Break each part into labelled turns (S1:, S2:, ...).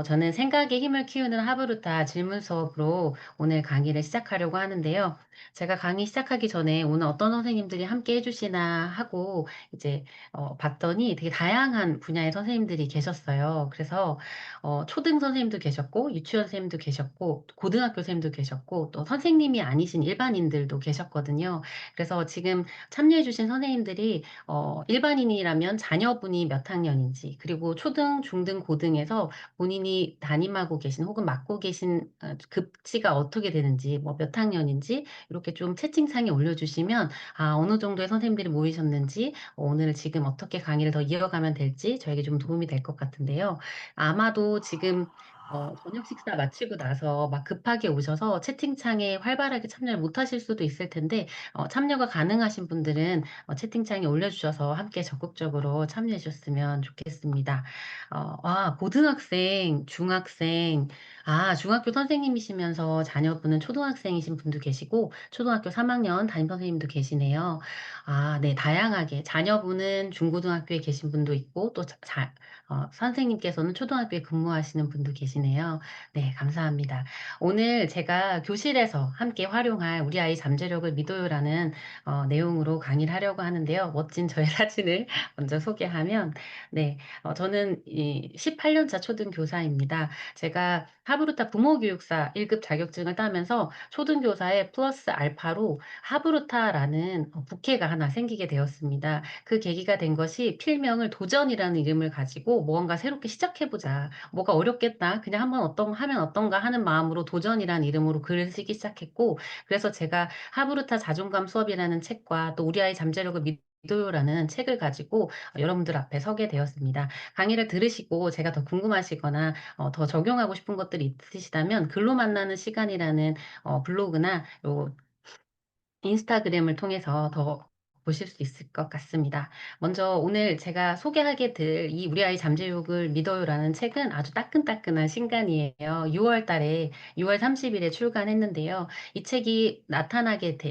S1: 저는 생각의 힘을 키우는 하브루타 질문 수업으로 오늘 강의를 시작하려고 하는데요. 제가 강의 시작하기 전에 오늘 어떤 선생님들이 함께 해주시나 하고 이제 봤더니 되게 다양한 분야의 선생님들이 계셨어요. 그래서 초등 선생님도 계셨고 유치원 선생님도 계셨고 고등학교 선생님도 계셨고 또 선생님이 아니신 일반인들도 계셨거든요. 그래서 지금 참여해 주신 선생님들이 일반인이라면 자녀분이 몇 학년인지, 그리고 초등, 중등, 고등에서 본인이 담임하고 계신 혹은 맡고 계신 급지가 어떻게 되는지, 뭐 몇 학년인지 이렇게 좀 채팅창에 올려주시면 어느 정도의 선생님들이 모이셨는지, 오늘 지금 어떻게 강의를 더 이어가면 될지 저에게 좀 도움이 될 것 같은데요. 아마도 지금 저녁 식사 마치고 나서 막 급하게 오셔서 채팅창에 활발하게 참여를 못 하실 수도 있을 텐데, 참여가 가능하신 분들은 채팅창에 올려주셔서 함께 적극적으로 참여해 주셨으면 좋겠습니다. 고등학생, 중학생, 중학교 선생님이시면서 자녀분은 초등학생이신 분도 계시고, 초등학교 3학년 담임 선생님도 계시네요. 네, 다양하게. 자녀분은 중고등학교에 계신 분도 있고, 또 선생님께서는 초등학교에 근무하시는 분도 계시네요. 네, 감사합니다. 오늘 제가 교실에서 함께 활용할 우리 아이 잠재력을 믿어요라는 내용으로 강의를 하려고 하는데요. 멋진 저의 사진을 먼저 소개하면, 네, 저는 이 18년 차 초등교사입니다. 제가 하브루타 부모교육사 1급 자격증을 따면서 초등교사의 플러스 알파로 하브루타라는 부캐가 하나 생기게 되었습니다. 그 계기가 된 것이 필명을 도전이라는 이름을 가지고 무언가 새롭게 시작해보자. 뭐가 어렵겠다. 그냥 한번 하면 어떤가 하는 마음으로 도전이라는 이름으로 글을 쓰기 시작했고, 그래서 제가 하브루타 자존감 수업이라는 책과 또 우리 아이 잠재력을 믿어요라는 책을 가지고 여러분들 앞에 서게 되었습니다. 강의를 들으시고 제가 더 궁금하시거나 더 적용하고 싶은 것들이 있으시다면 글로 만나는 시간이라는 블로그나 요 인스타그램을 통해서 더 보실 수 있을 것 같습니다. 먼저 오늘 제가 소개하게 될 이 우리 아이 잠재욕을 믿어요라는 책은 아주 따끈따끈한 신간이에요. 6월 달에 6월 30 일에 출간했는데요. 이 책이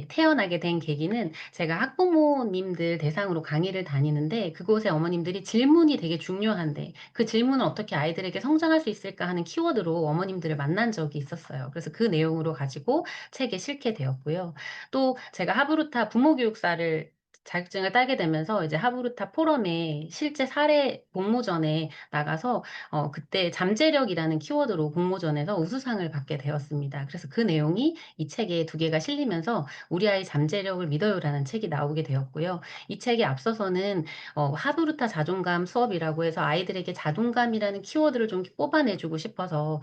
S1: 태어나게 된 계기는 제가 학부모님들 대상으로 강의를 다니는데, 그곳에 어머님들이 질문이 되게 중요한데 그 질문을 어떻게 아이들에게 성장할 수 있을까 하는 키워드로 어머님들을 만난 적이 있었어요. 그래서 그 내용으로 가지고 책에 실게 되었고요. 또 제가 하브루타 부모교육사를 자격증을 따게 되면서 이제 하브루타 포럼에 실제 사례 공모전에 나가서 그때 잠재력이라는 키워드로 공모전에서 우수상을 받게 되었습니다. 그래서 그 내용이 이 책에 두 개가 실리면서 우리 아이 잠재력을 믿어요라는 책이 나오게 되었고요. 이 책에 앞서서는 하브루타 자존감 수업이라고 해서 아이들에게 자존감이라는 키워드를 좀 뽑아내 주고 싶어서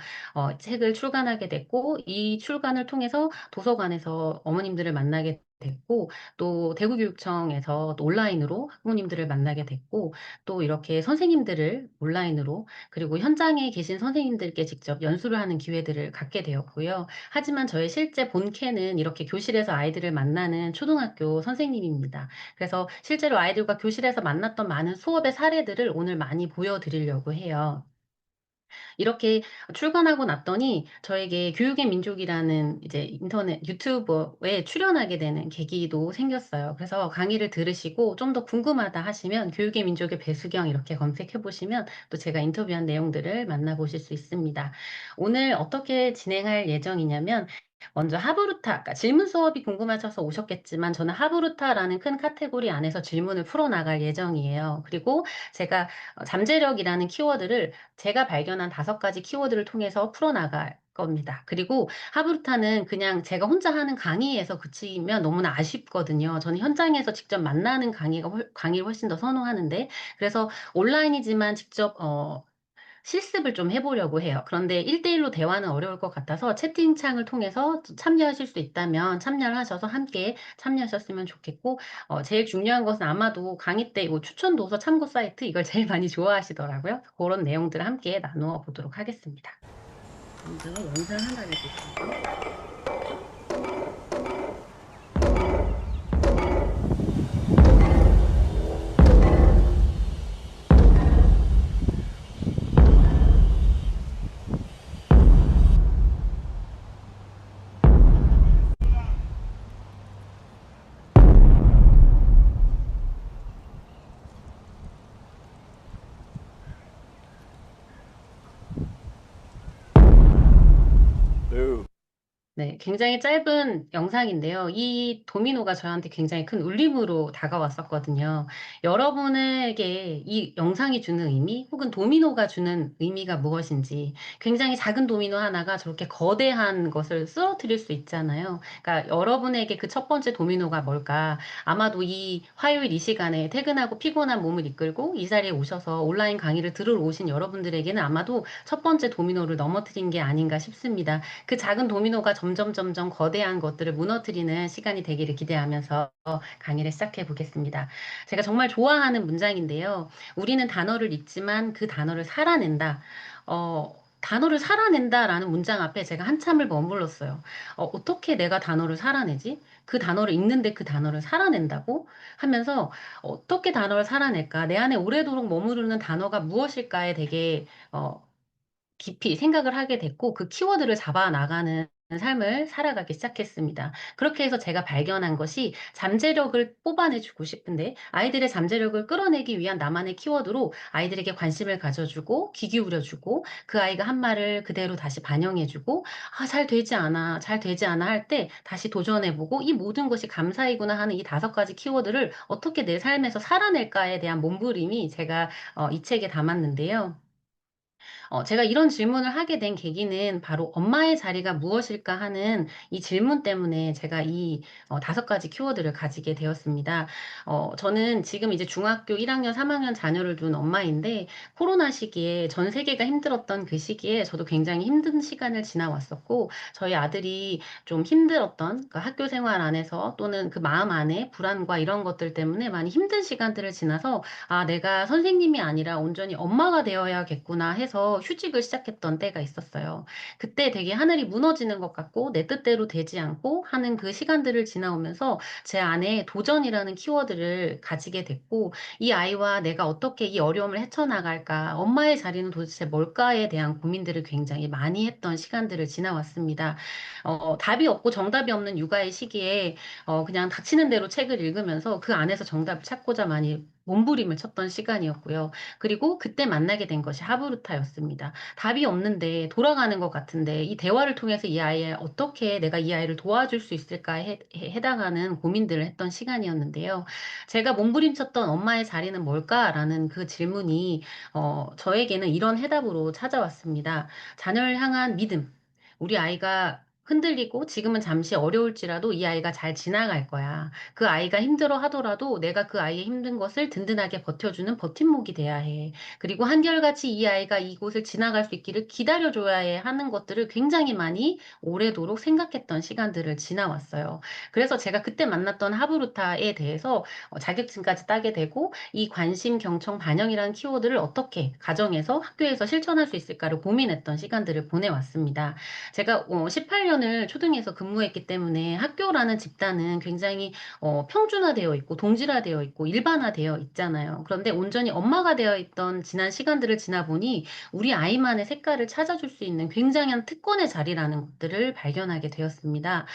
S1: 책을 출간하게 됐고, 이 출간을 통해서 도서관에서 어머님들을 만나게 됐고, 또 대구교육청에서 또 온라인으로 학부모님들을 만나게 됐고, 또 이렇게 선생님들을 온라인으로, 그리고 현장에 계신 선생님들께 직접 연수를 하는 기회들을 갖게 되었고요. 하지만 저의 실제 본캐는 이렇게 교실에서 아이들을 만나는 초등학교 선생님입니다. 그래서 실제로 아이들과 교실에서 만났던 많은 수업의 사례들을 오늘 많이 보여드리려고 해요. 이렇게 출간하고 났더니 저에게 교육의 민족이라는 이제 인터넷 유튜버에 출연하게 되는 계기도 생겼어요. 그래서 강의를 들으시고 좀 더 궁금하다 하시면 교육의 민족의 배수경 이렇게 검색해 보시면 또 제가 인터뷰한 내용들을 만나보실 수 있습니다. 오늘 어떻게 진행할 예정이냐면, 먼저 하브루타, 그러니까 질문 수업이 궁금하셔서 오셨겠지만 저는 하브루타라는 큰 카테고리 안에서 질문을 풀어나갈 예정이에요. 그리고 제가 잠재력이라는 키워드를 제가 발견한 5가지 키워드를 통해서 풀어나갈 겁니다. 그리고 하브루타는 그냥 제가 혼자 하는 강의에서 그치면 너무나 아쉽거든요. 저는 현장에서 직접 만나는 강의를 훨씬 더 선호하는데, 그래서 온라인이지만 직접 실습을 좀 해 보려고 해요. 그런데 1대1로 대화는 어려울 것 같아서 채팅창을 통해서 참여하실 수 있다면 참여를 하셔서 함께 참여하셨으면 좋겠고, 제일 중요한 것은 아마도 강의 때 요 추천 도서 참고 사이트 이걸 제일 많이 좋아하시더라고요. 고런 내용들을 함께 나누어 보도록 하겠습니다. 먼저 영상 하나를 보시고요. 네, 굉장히 짧은 영상인데요. 이 도미노가 저한테 굉장히 큰 울림으로 다가왔었거든요. 여러분에게 이 영상이 주는 의미, 혹은 도미노가 주는 의미가 무엇인지, 굉장히 작은 도미노 하나가 저렇게 거대한 것을 쓰러뜨릴 수 있잖아요. 그러니까 여러분에게 그 첫 번째 도미노가 뭘까? 아마도 이 화요일 이 시간에 퇴근하고 피곤한 몸을 이끌고 이 자리에 오셔서 온라인 강의를 들으러 오신 여러분들에게는 아마도 첫 번째 도미노를 넘어뜨린 게 아닌가 싶습니다. 그 작은 도미노가 점점 점점 거대한 것들을 무너뜨리는 시간이 되기를 기대하면서 강의를 시작해 보겠습니다. 제가 정말 좋아하는 문장인데요. 우리는 단어를 읽지만 그 단어를 살아낸다. 단어를 살아낸다라는 문장 앞에 제가 한참을 머물렀어요. 어떻게 내가 단어를 살아내지? 그 단어를 읽는데 그 단어를 살아낸다고? 하면서 어떻게 단어를 살아낼까? 내 안에 오래도록 머무르는 단어가 무엇일까에 되게 깊이 생각을 하게 됐고 그 키워드를 잡아 나가는 삶을 살아가기 시작했습니다. 그렇게 해서 제가 발견한 것이 잠재력을 뽑아내주고 싶은데 아이들의 잠재력을 끌어내기 위한 나만의 키워드로 아이들에게 관심을 가져주고 귀 기울여주고 그 아이가 한 말을 그대로 다시 반영해주고 아, 잘 되지 않아, 잘 되지 않아 할 때 다시 도전해보고 이 모든 것이 감사이구나 하는 이 5가지 키워드를 어떻게 내 삶에서 살아낼까에 대한 몸부림이 제가 이 책에 담았는데요. 제가 이런 질문을 하게 된 계기는 바로 엄마의 자리가 무엇일까 하는 이 질문 때문에 제가 이 5가지 키워드를 가지게 되었습니다. 저는 지금 이제 중학교 1학년, 3학년 자녀를 둔 엄마인데 코로나 시기에 전 세계가 힘들었던 그 시기에 저도 굉장히 힘든 시간을 지나왔었고 저희 아들이 좀 힘들었던 그 학교 생활 안에서 또는 그 마음 안에 불안과 이런 것들 때문에 많이 힘든 시간들을 지나서 아, 내가 선생님이 아니라 온전히 엄마가 되어야겠구나 해서 휴직을 시작했던 때가 있었어요. 그때 되게 하늘이 무너지는 것 같고 내 뜻대로 되지 않고 하는 그 시간들을 지나오면서 제 안에 도전이라는 키워드를 가지게 됐고 이 아이와 내가 어떻게 이 어려움을 헤쳐나갈까, 엄마의 자리는 도대체 뭘까에 대한 고민들을 굉장히 많이 했던 시간들을 지나왔습니다. 답이 없고 정답이 없는 육아의 시기에 그냥 닥치는 대로 책을 읽으면서 그 안에서 정답을 찾고자 많이 몸부림을 쳤던 시간이었고요. 그리고 그때 만나게 된 것이 하브루타였습니다. 답이 없는데 돌아가는 것 같은데 이 대화를 통해서 이 아이의 어떻게 내가 이 아이를 도와줄 수 있을까에 해당하는 고민들을 했던 시간이었는데요. 제가 몸부림쳤던 엄마의 자리는 뭘까라는 그 질문이 저에게는 이런 해답으로 찾아왔습니다. 자녀를 향한 믿음. 우리 아이가 흔들리고 지금은 잠시 어려울지라도 이 아이가 잘 지나갈 거야. 그 아이가 힘들어 하더라도 내가 그 아이의 힘든 것을 든든하게 버텨주는 버팀목이 돼야 해. 그리고 한결같이 이 아이가 이곳을 지나갈 수 있기를 기다려줘야 해 하는 것들을 굉장히 많이 오래도록 생각했던 시간들을 지나왔어요. 그래서 제가 그때 만났던 하브루타에 대해서 자격증까지 따게 되고 이 관심, 경청, 반영이라는 키워드를 어떻게 가정에서 학교에서 실천할 수 있을까를 고민했던 시간들을 보내왔습니다. 제가 18년을 초등에서 근무했기 때문에 학교라는 집단은 굉장히 평준화되어 있고 동질화되어 있고 일반화되어 있잖아요. 그런데 온전히 엄마가 되어 있던 지난 시간들을 지나보니 우리 아이만의 색깔을 찾아줄 수 있는 굉장한 특권의 자리라는 것들을 발견하게 되었습니다.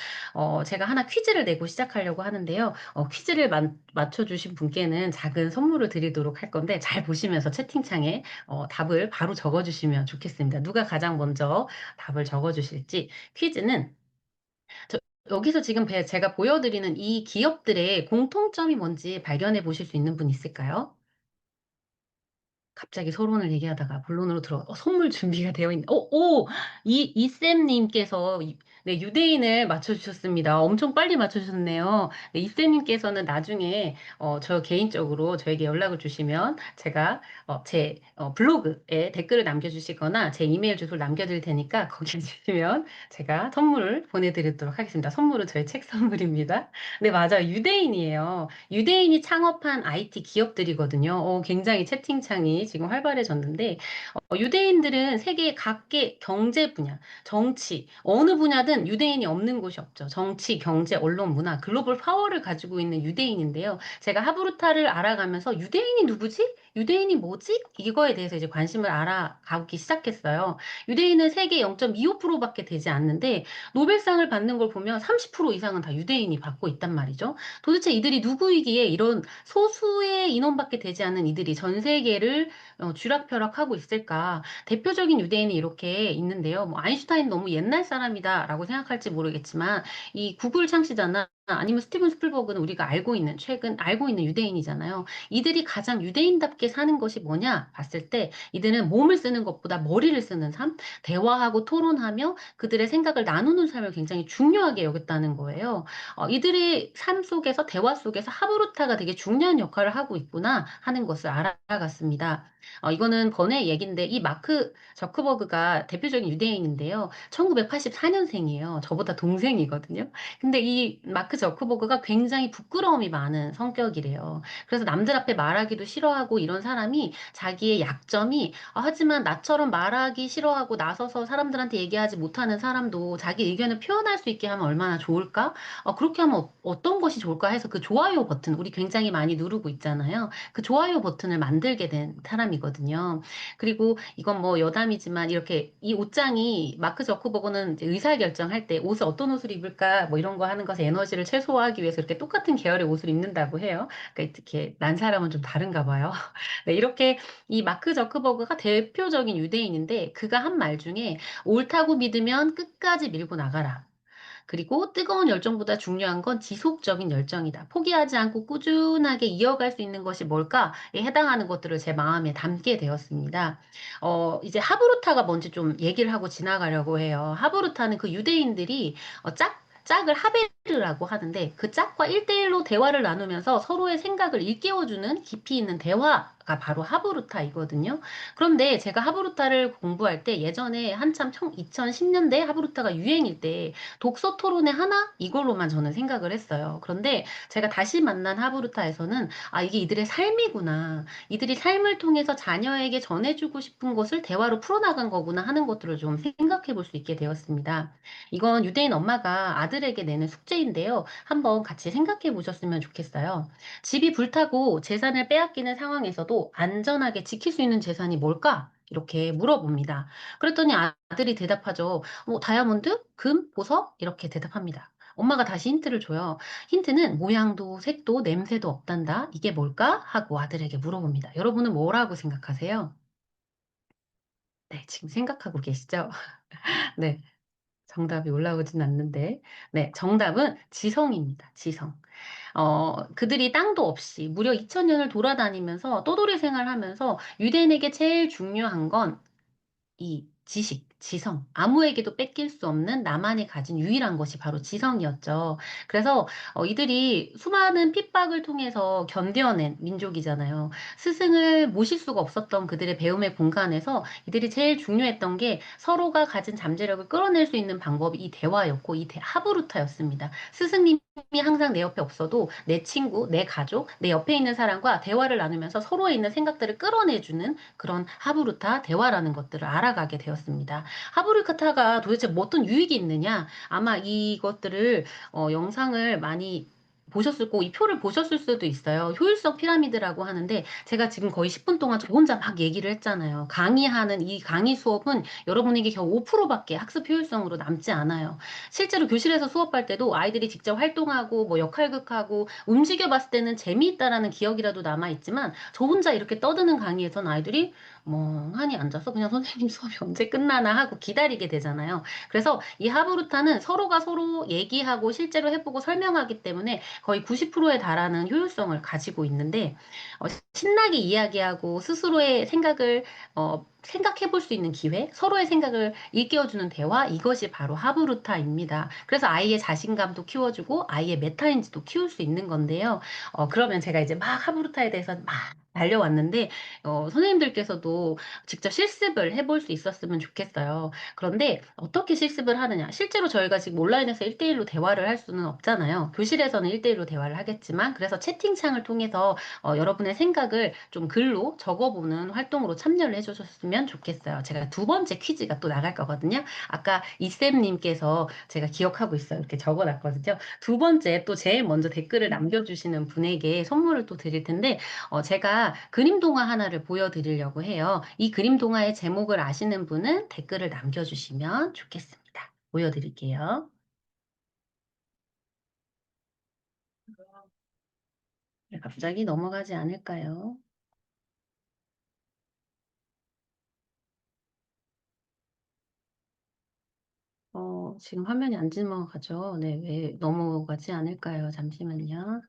S1: 제가 하나 퀴즈를 내고 시작하려고 하는데요. 퀴즈를 맞춰주신 분께는 작은 선물을 드리도록 할 건데 잘 보시면서 채팅창에 답을 바로 적어주시면 좋겠습니다. 누가 가장 먼저 답을 적어주실지 퀴즈는 저 여기서 지금 제가 보여드리는 이 기업들의 공통점이 뭔지 발견해 보실 수 있는 분 있을까요? 갑자기 서론을 얘기하다가 본론으로 선물 준비가 되어 있는 이쌤님께서 네, 유대인을 맞춰주셨습니다. 엄청 빨리 맞춰주셨네요. 네, 이쌤님께서는 나중에 저 개인적으로 저에게 연락을 주시면 제가 제 블로그에 댓글을 남겨주시거나 제 이메일 주소를 남겨드릴 테니까 거기 주시면 제가 선물을 보내드리도록 하겠습니다. 선물은 저의 책 선물입니다. 네, 맞아요. 유대인이에요. 유대인이 창업한 IT 기업들이거든요. 굉장히 채팅창이 지금 활발해졌는데, 유대인들은 세계 각계 경제 분야, 정치, 어느 분야든 유대인이 없는 곳이 없죠. 정치, 경제, 언론, 문화, 글로벌 파워를 가지고 있는 유대인인데요. 제가 하브루타를 알아가면서 유대인이 누구지? 유대인이 뭐지? 이거에 대해서 이제 관심을 알아가기 시작했어요. 유대인은 세계 0.25% 밖에 되지 않는데 노벨상을 받는 걸 보면 30% 이상은 다 유대인이 받고 있단 말이죠. 도대체 이들이 누구이기에 이런 소수의 인원밖에 되지 않는 이들이 전 세계를 쥐락펴락하고 있을까? 대표적인 유대인이 이렇게 있는데요. 뭐 아인슈타인 너무 옛날 사람이다라고 생각할지 모르겠지만 이 구글 창시자나 아니면 스티븐 스필버그는 우리가 알고 있는 최근 알고 있는 유대인이잖아요. 이들이 가장 유대인답게 사는 것이 뭐냐 봤을 때 이들은 몸을 쓰는 것보다 머리를 쓰는 삶, 대화하고 토론하며 그들의 생각을 나누는 삶을 굉장히 중요하게 여겼다는 거예요. 이들의 삶 속에서 대화 속에서 하브루타가 되게 중요한 역할을 하고 있구나 하는 것을 알아갔습니다. 이거는 번외 얘기인데 이 마크 저크버그가 대표적인 유대인인데요. 1984년생이에요. 저보다 동생이거든요. 근데 이 마크 저크버그가 굉장히 부끄러움이 많은 성격이래요. 그래서 남들 앞에 말하기도 싫어하고 이런 사람이 자기의 약점이 하지만 나처럼 말하기 싫어하고 나서서 사람들한테 얘기하지 못하는 사람도 자기 의견을 표현할 수 있게 하면 얼마나 좋을까? 그렇게 하면 어떤 것이 좋을까 해서 그 좋아요 버튼 우리 굉장히 많이 누르고 있잖아요. 그 좋아요 버튼을 만들게 된 사람이거든요. 그리고 이건 뭐 여담이지만 이렇게 이 옷장이 마크 저크버거는 이제 의사결정할 때 옷을 어떤 옷을 입을까 뭐 이런 거 하는 것에 에너지를 최소화하기 위해서 이렇게 똑같은 계열의 옷을 입는다고 해요. 그러니까 이렇게 난 사람은 좀 다른가 봐요. 네, 이렇게 이 마크 저크버그가 대표적인 유대인인데 그가 한 말 중에 옳다고 믿으면 끝까지 밀고 나가라. 그리고 뜨거운 열정보다 중요한 건 지속적인 열정이다. 포기하지 않고 꾸준하게 이어갈 수 있는 것이 뭘까?에 해당하는 것들을 제 마음에 담게 되었습니다. 이제 하브루타가 뭔지 좀 얘기를 하고 지나가려고 해요. 하브루타는 그 유대인들이 짝을 하베르라고 하는데 그 짝과 1대1로 대화를 나누면서 서로의 생각을 일깨워주는 깊이 있는 대화가 바로 하브루타이거든요. 그런데 제가 하브루타를 공부할 때 예전에 한참 2010년대 하브루타가 유행일 때 독서 토론회 하나? 이걸로만 저는 생각을 했어요. 그런데 제가 다시 만난 하브루타에서는 이게 이들의 삶이구나. 이들이 삶을 통해서 자녀에게 전해주고 싶은 것을 대화로 풀어나간 거구나 하는 것들을 좀 생각해 볼 수 있게 되었습니다. 이건 유대인 엄마가 아들에게 내는 숙제인데요. 한번 같이 생각해 보셨으면 좋겠어요. 집이 불타고 재산을 빼앗기는 상황에서도 안전하게 지킬 수 있는 재산이 뭘까? 이렇게 물어봅니다. 그랬더니 아들이 대답하죠. 다이아몬드, 금, 보석 이렇게 대답합니다. 엄마가 다시 힌트를 줘요. 힌트는 모양도 색도 냄새도 없단다. 이게 뭘까? 하고 아들에게 물어봅니다. 여러분은 뭐라고 생각하세요? 네, 지금 생각하고 계시죠? 네, 정답이 올라오진 않는데. 네, 정답은 지성입니다. 지성. 그들이 땅도 없이 무려 2000년을 돌아다니면서 떠돌이 생활하면서 유대인에게 제일 중요한 건 이 지식, 지성, 아무에게도 뺏길 수 없는 나만이 가진 유일한 것이 바로 지성이었죠. 그래서 이들이 수많은 핍박을 통해서 견뎌낸 민족이잖아요. 스승을 모실 수가 없었던 그들의 배움의 공간에서 이들이 제일 중요했던 게 서로가 가진 잠재력을 끌어낼 수 있는 방법이 이 대화였고 하브루타였습니다. 스승님이 항상 내 옆에 없어도 내 친구, 내 가족, 내 옆에 있는 사람과 대화를 나누면서 서로에 있는 생각들을 끌어내주는 그런 하브루타 대화라는 것들을 알아가게 되었습니다. 하브루타가 도대체 뭐 어떤 유익이 있느냐? 아마 이것들을 영상을 많이 보셨을 거고 이 표를 보셨을 수도 있어요. 효율성 피라미드라고 하는데 제가 지금 거의 10분 동안 저 혼자 막 얘기를 했잖아요. 강의하는 이 강의 수업은 여러분에게 겨우 5%밖에 학습 효율성으로 남지 않아요. 실제로 교실에서 수업할 때도 아이들이 직접 활동하고 뭐 역할극하고 움직여 봤을 때는 재미있다라는 기억이라도 남아 있지만 저 혼자 이렇게 떠드는 강의에선 아이들이 멍하니 앉아서 그냥 선생님 수업이 언제 끝나나 하고 기다리게 되잖아요. 그래서 이 하브루타는 서로가 서로 얘기하고 실제로 해보고 설명하기 때문에 거의 90%에 달하는 효율성을 가지고 있는데 신나게 이야기하고 스스로의 생각을 생각해 볼 수 있는 기회, 서로의 생각을 일깨워주는 대화, 이것이 바로 하브루타입니다. 그래서 아이의 자신감도 키워주고 아이의 메타인지도 키울 수 있는 건데요. 그러면 제가 이제 막 하브루타에 대해서 막 달려왔는데, 선생님들께서도 직접 실습을 해볼 수 있었으면 좋겠어요. 그런데 어떻게 실습을 하느냐? 실제로 저희가 지금 온라인에서 1대1로 대화를 할 수는 없잖아요. 교실에서는 1대1로 대화를 하겠지만, 그래서 채팅창을 통해서 여러분의 생각을 생각을 좀 글로 적어보는 활동으로 참여를 해주셨으면 좋겠어요. 제가 두 번째 퀴즈가 또 나갈 거거든요. 아까 이쌤님께서 제가 기억하고 있어요. 이렇게 적어놨거든요. 두 번째 또 제일 먼저 댓글을 남겨주시는 분에게 선물을 또 드릴 텐데, 제가 그림 동화 하나를 보여드리려고 해요. 이 그림 동화의 제목을 아시는 분은 댓글을 남겨주시면 좋겠습니다. 보여드릴게요. 갑자기 넘어가지 않을까요? 지금 화면이 안 넘어가죠? 네, 왜 넘어가지 않을까요? 잠시만요.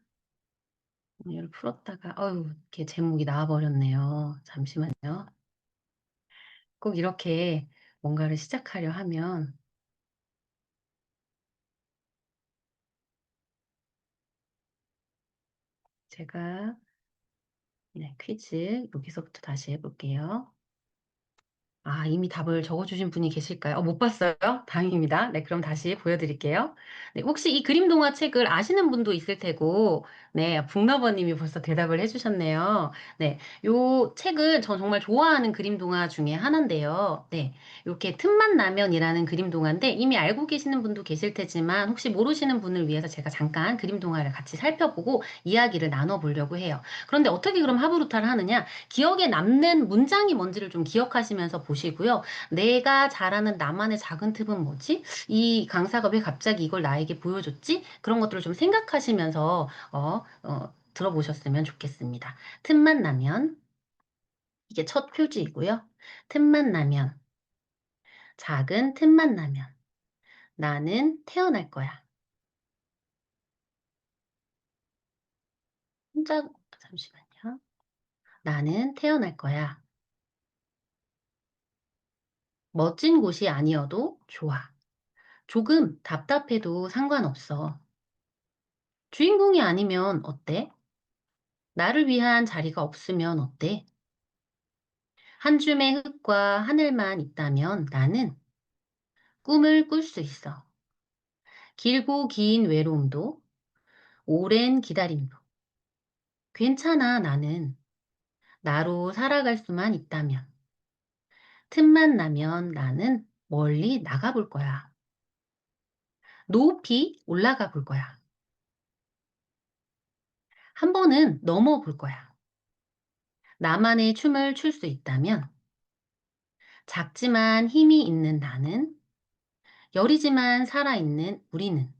S1: 이걸 풀었다가, 이렇게 제목이 나와버렸네요. 잠시만요. 꼭 이렇게 뭔가를 시작하려 하면 제가, 네, 퀴즈 여기서부터 다시 해볼게요. 이미 답을 적어주신 분이 계실까요? 못 봤어요? 다행입니다. 네, 그럼 다시 보여드릴게요. 네, 혹시 이 그림 동화 책을 아시는 분도 있을 테고, 네, 북러버님이 벌써 대답을 해주셨네요. 네, 요 책은 저 정말 좋아하는 그림 동화 중에 하나인데요. 네, 이렇게 틈만 나면이라는 그림 동화인데 이미 알고 계시는 분도 계실 테지만 혹시 모르시는 분을 위해서 제가 잠깐 그림 동화를 같이 살펴보고 이야기를 나눠보려고 해요. 그런데 어떻게 그럼 하부루타를 하느냐? 기억에 남는 문장이 뭔지를 좀 기억하시면서 보시고요. 내가 잘하는 나만의 작은 팁은 뭐지? 이 강사가 왜 갑자기 이걸 나에게 보여줬지? 그런 것들을 좀 생각하시면서 들어보셨으면 좋겠습니다. 틈만 나면 이게 첫 표지이고요. 틈만 나면 작은 틈만 나면 나는 태어날 거야. 혼자 잠시만요. 나는 태어날 거야. 멋진 곳이 아니어도 좋아. 조금 답답해도 상관없어. 주인공이 아니면 어때? 나를 위한 자리가 없으면 어때? 한 줌의 흙과 하늘만 있다면 나는 꿈을 꿀 수 있어. 길고 긴 외로움도, 오랜 기다림도. 괜찮아, 나는. 나로 살아갈 수만 있다면. 틈만 나면 나는 멀리 나가볼 거야. 높이 올라가 볼 거야. 한 번은 넘어 볼 거야. 나만의 춤을 출 수 있다면, 작지만 힘이 있는 나는, 여리지만 살아있는 우리는,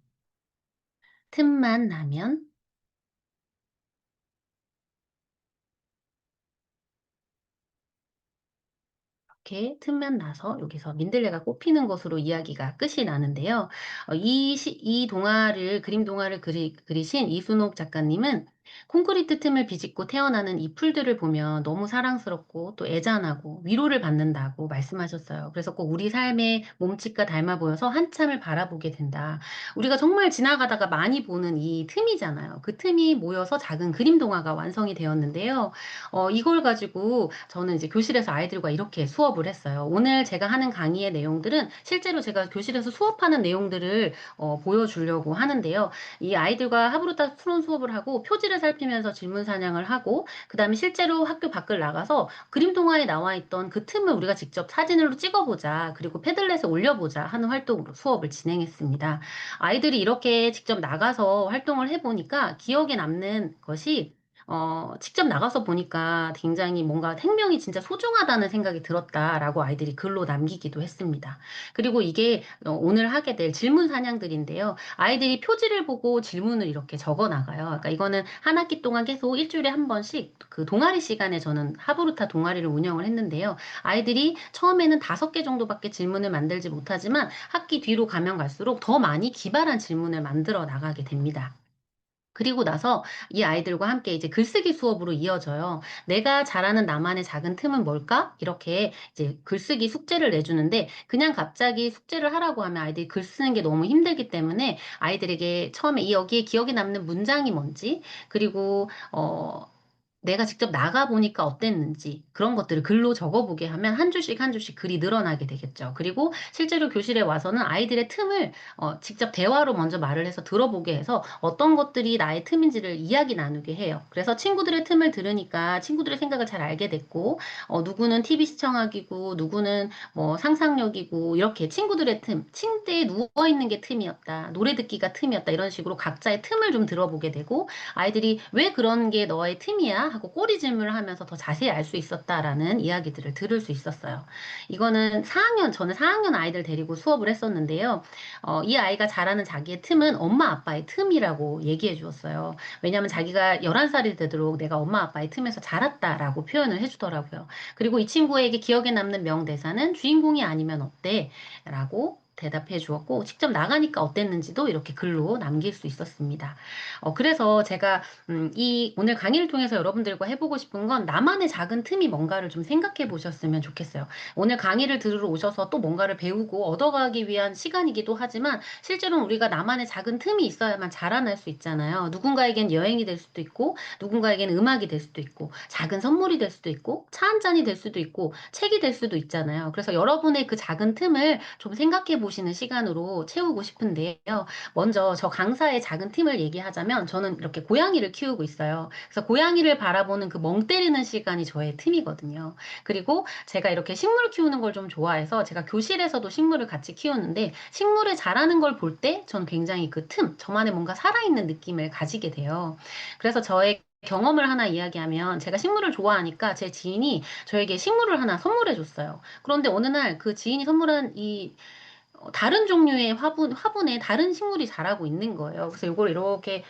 S1: 틈만 나면, 이렇게 틈만 나서 여기서 민들레가 꽃피는 것으로 이야기가 끝이 나는데요. 이 동화를, 그림 동화를 그리신 이순옥 작가님은 콘크리트 틈을 비집고 태어나는 이 풀들을 보면 너무 사랑스럽고 또 애잔하고 위로를 받는다고 말씀하셨어요. 그래서 꼭 우리 삶의 몸짓과 닮아 보여서 한참을 바라보게 된다. 우리가 정말 지나가다가 많이 보는 이 틈이잖아요. 그 틈이 모여서 작은 그림 동화가 완성이 되었는데요. 이걸 가지고 저는 이제 교실에서 아이들과 이렇게 수업을 했어요. 오늘 제가 하는 강의의 내용들은 실제로 제가 교실에서 수업하는 내용들을 보여주려고 하는데요. 이 아이들과 하브루타 토론 수업을 하고 표지를 살피면서 질문 사냥을 하고 그다음에 실제로 학교 밖을 나가서 그림 동화에 나와 있던 그 틈을 우리가 직접 사진으로 찍어보자. 그리고 패들렛에 올려보자 하는 활동으로 수업을 진행했습니다. 아이들이 이렇게 직접 나가서 활동을 해보니까 기억에 남는 것이 직접 나가서 보니까 굉장히 뭔가 생명이 진짜 소중하다는 생각이 들었다라고 아이들이 글로 남기기도 했습니다. 그리고 이게 오늘 하게 될 질문 사냥들인데요. 아이들이 표지를 보고 질문을 이렇게 적어 나가요. 그러니까 이거는 한 학기 동안 계속 일주일에 한 번씩 그 동아리 시간에 저는 하브루타 동아리를 운영을 했는데요. 아이들이 처음에는 5개 정도밖에 질문을 만들지 못하지만 학기 뒤로 가면 갈수록 더 많이 기발한 질문을 만들어 나가게 됩니다. 그리고 나서 이 아이들과 함께 이제 글쓰기 수업으로 이어져요. 내가 잘하는 나만의 작은 틈은 뭘까? 이렇게 이제 글쓰기 숙제를 내주는데 그냥 갑자기 숙제를 하라고 하면 아이들이 글 쓰는 게 너무 힘들기 때문에 아이들에게 처음에 이 여기에 기억에 남는 문장이 뭔지 그리고 내가 직접 나가보니까 어땠는지 그런 것들을 글로 적어보게 하면 한 줄씩 한 줄씩 글이 늘어나게 되겠죠. 그리고 실제로 교실에 와서는 아이들의 틈을 직접 대화로 먼저 말을 해서 들어보게 해서 어떤 것들이 나의 틈인지를 이야기 나누게 해요. 그래서 친구들의 틈을 들으니까 친구들의 생각을 잘 알게 됐고, 누구는 TV 시청하기고, 누구는 뭐 상상력이고, 이렇게 친구들의 틈, 침대에 누워있는 게 틈이었다, 노래 듣기가 틈이었다, 이런 식으로 각자의 틈을 좀 들어보게 되고, 아이들이 왜 그런 게 너의 틈이야? 하고 꼬리질문을 하면서 더 자세히 알 수 있었다라는 이야기들을 들을 수 있었어요. 이거는 4학년, 저는 4학년 아이들 데리고 수업을 했었는데요. 이 아이가 잘하는 자기의 틈은 엄마 아빠의 틈이라고 얘기해 주었어요. 왜냐하면 자기가 11살이 되도록 내가 엄마 아빠의 틈에서 자랐다라고 표현을 해주더라고요. 그리고 이 친구에게 기억에 남는 명대사는 주인공이 아니면 어때? 라고 대답해 주었고, 직접 나가니까 어땠는지도 이렇게 글로 남길 수 있었습니다. 그래서 제가, 오늘 강의를 통해서 여러분들과 해보고 싶은 건 나만의 작은 틈이 뭔가를 좀 생각해 보셨으면 좋겠어요. 오늘 강의를 들으러 오셔서 또 뭔가를 배우고 얻어가기 위한 시간이기도 하지만 실제로는 우리가 나만의 작은 틈이 있어야만 자라날 수 있잖아요. 누군가에겐 여행이 될 수도 있고, 누군가에겐 음악이 될 수도 있고, 작은 선물이 될 수도 있고, 차 한 잔이 될 수도 있고, 책이 될 수도 있잖아요. 그래서 여러분의 그 작은 틈을 좀 생각해 보시는 시간으로 채우고 싶은데요. 먼저 저 강사의 작은 틈을 얘기하자면 저는 이렇게 고양이를 키우고 있어요. 그래서 고양이를 바라보는 그 멍 때리는 시간이 저의 틈이거든요. 그리고 제가 이렇게 식물 키우는 걸 좀 좋아해서 제가 교실에서도 식물을 같이 키우는데 식물을 자라는 걸 볼 때 저는 굉장히 그 틈, 저만의 뭔가 살아있는 느낌을 가지게 돼요. 그래서 저의 경험을 하나 이야기하면 제가 식물을 좋아하니까 제 지인이 저에게 식물을 하나 선물해 줬어요. 그런데 어느 날 그 지인이 선물한 이 다른 종류의 화분에 다른 식물이 자라고 있는 거예요. 그래서 이걸 이렇게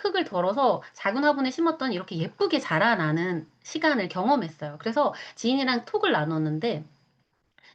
S1: 흙을 덜어서 작은 화분에 심었더니 이렇게 예쁘게 자라나는 시간을 경험했어요. 그래서 지인이랑 톡을 나눴는데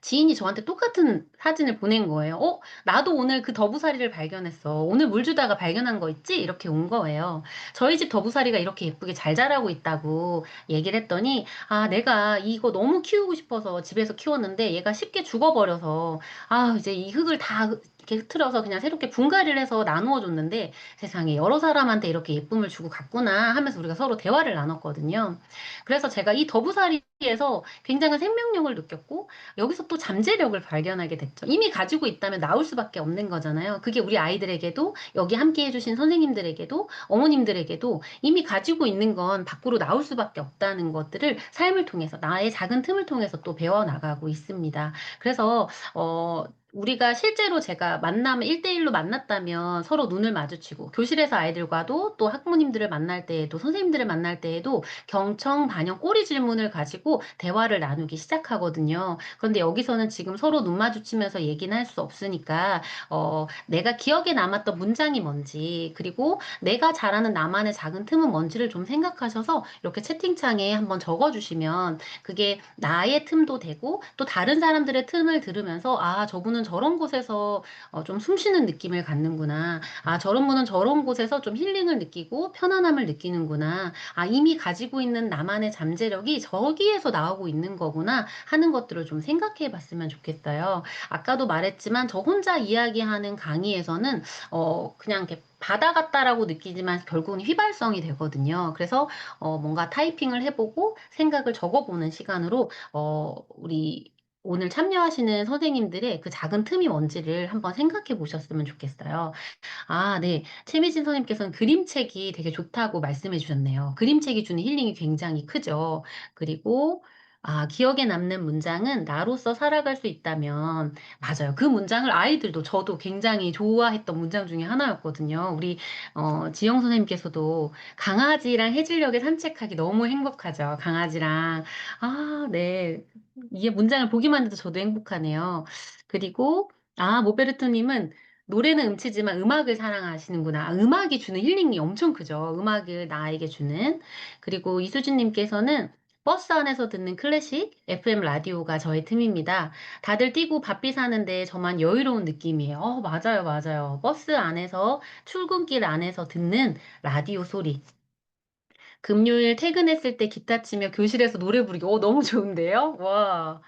S1: 지인이 저한테 똑같은 사진을 보낸 거예요. 나도 오늘 그 더부사리를 발견했어. 오늘 물 주다가 발견한 거 있지? 이렇게 온 거예요. 저희 집 더부사리가 이렇게 예쁘게 잘 자라고 있다고 얘기를 했더니, 아, 내가 이거 너무 키우고 싶어서 집에서 키웠는데 얘가 쉽게 죽어버려서, 아, 이제 이 흙을 다 이렇게 흐트려서 그냥 새롭게 분갈이를 해서 나누어 줬는데 세상에 여러 사람한테 이렇게 예쁨을 주고 갔구나 하면서 우리가 서로 대화를 나눴거든요. 그래서 제가 이 더부사리에서 굉장한 생명력을 느꼈고, 여기서 또 잠재력을 발견하게 됐죠. 이미 가지고 있다면 나올 수밖에 없는 거잖아요. 그게 우리 아이들에게도 여기 함께 해주신 선생님들에게도 어머님들에게도 이미 가지고 있는 건 밖으로 나올 수밖에 없다는 것들을 삶을 통해서 나의 작은 틈을 통해서 또 배워나가고 있습니다. 그래서 우리가 실제로 제가 만나면 1대1로 만났다면 서로 눈을 마주치고 교실에서 아이들과도 또 학부모님들을 만날 때에도 선생님들을 만날 때에도 경청, 반영, 꼬리 질문을 가지고 대화를 나누기 시작하거든요. 그런데 여기서는 지금 서로 눈 마주치면서 얘기는 할 수 없으니까 내가 기억에 남았던 문장이 뭔지 그리고 내가 잘하는 나만의 작은 틈은 뭔지를 좀 생각하셔서 이렇게 채팅창에 한번 적어주시면 그게 나의 틈도 되고 또 다른 사람들의 틈을 들으면서 아, 저분은 저런 곳에서 좀 숨쉬는 느낌을 갖는구나. 아, 저런 분은 저런 곳에서 좀 힐링을 느끼고 편안함을 느끼는구나. 아, 이미 가지고 있는 나만의 잠재력이 저기에서 나오고 있는 거구나 하는 것들을 좀 생각해 봤으면 좋겠어요. 아까도 말했지만 저 혼자 이야기하는 강의에서는 그냥 이렇게 바다 같다라고 느끼지만 결국은 휘발성이 되거든요. 그래서 뭔가 타이핑을 해보고 생각을 적어보는 시간으로 우리 오늘 참여하시는 선생님들의 그 작은 틈이 뭔지를 한번 생각해 보셨으면 좋겠어요. 아, 네. 최미진 선생님께서는 그림책이 되게 좋다고 말씀해 주셨네요. 그림책이 주는 힐링이 굉장히 크죠. 그리고, 아, 기억에 남는 문장은 나로서 살아갈 수 있다면, 맞아요. 그 문장을 아이들도 저도 굉장히 좋아했던 문장 중에 하나였거든요. 우리, 지영 선생님께서도 강아지랑 해질녘에 산책하기 너무 행복하죠. 강아지랑. 아, 네. 이게 문장을 보기만 해도 저도 행복하네요. 그리고, 아, 모베르토님은 노래는 음치지만 음악을 사랑하시는구나. 아, 음악이 주는 힐링이 엄청 크죠. 음악을 나에게 주는. 그리고 이수진님께서는 버스 안에서 듣는 클래식 FM 라디오가 저의 틈입니다. 다들 뛰고 바삐 사는데 저만 여유로운 느낌이에요. 맞아요, 맞아요. 버스 안에서, 출근길 안에서 듣는 라디오 소리. 금요일 퇴근했을 때 기타 치며 교실에서 노래 부르기. 너무 좋은데요? 와.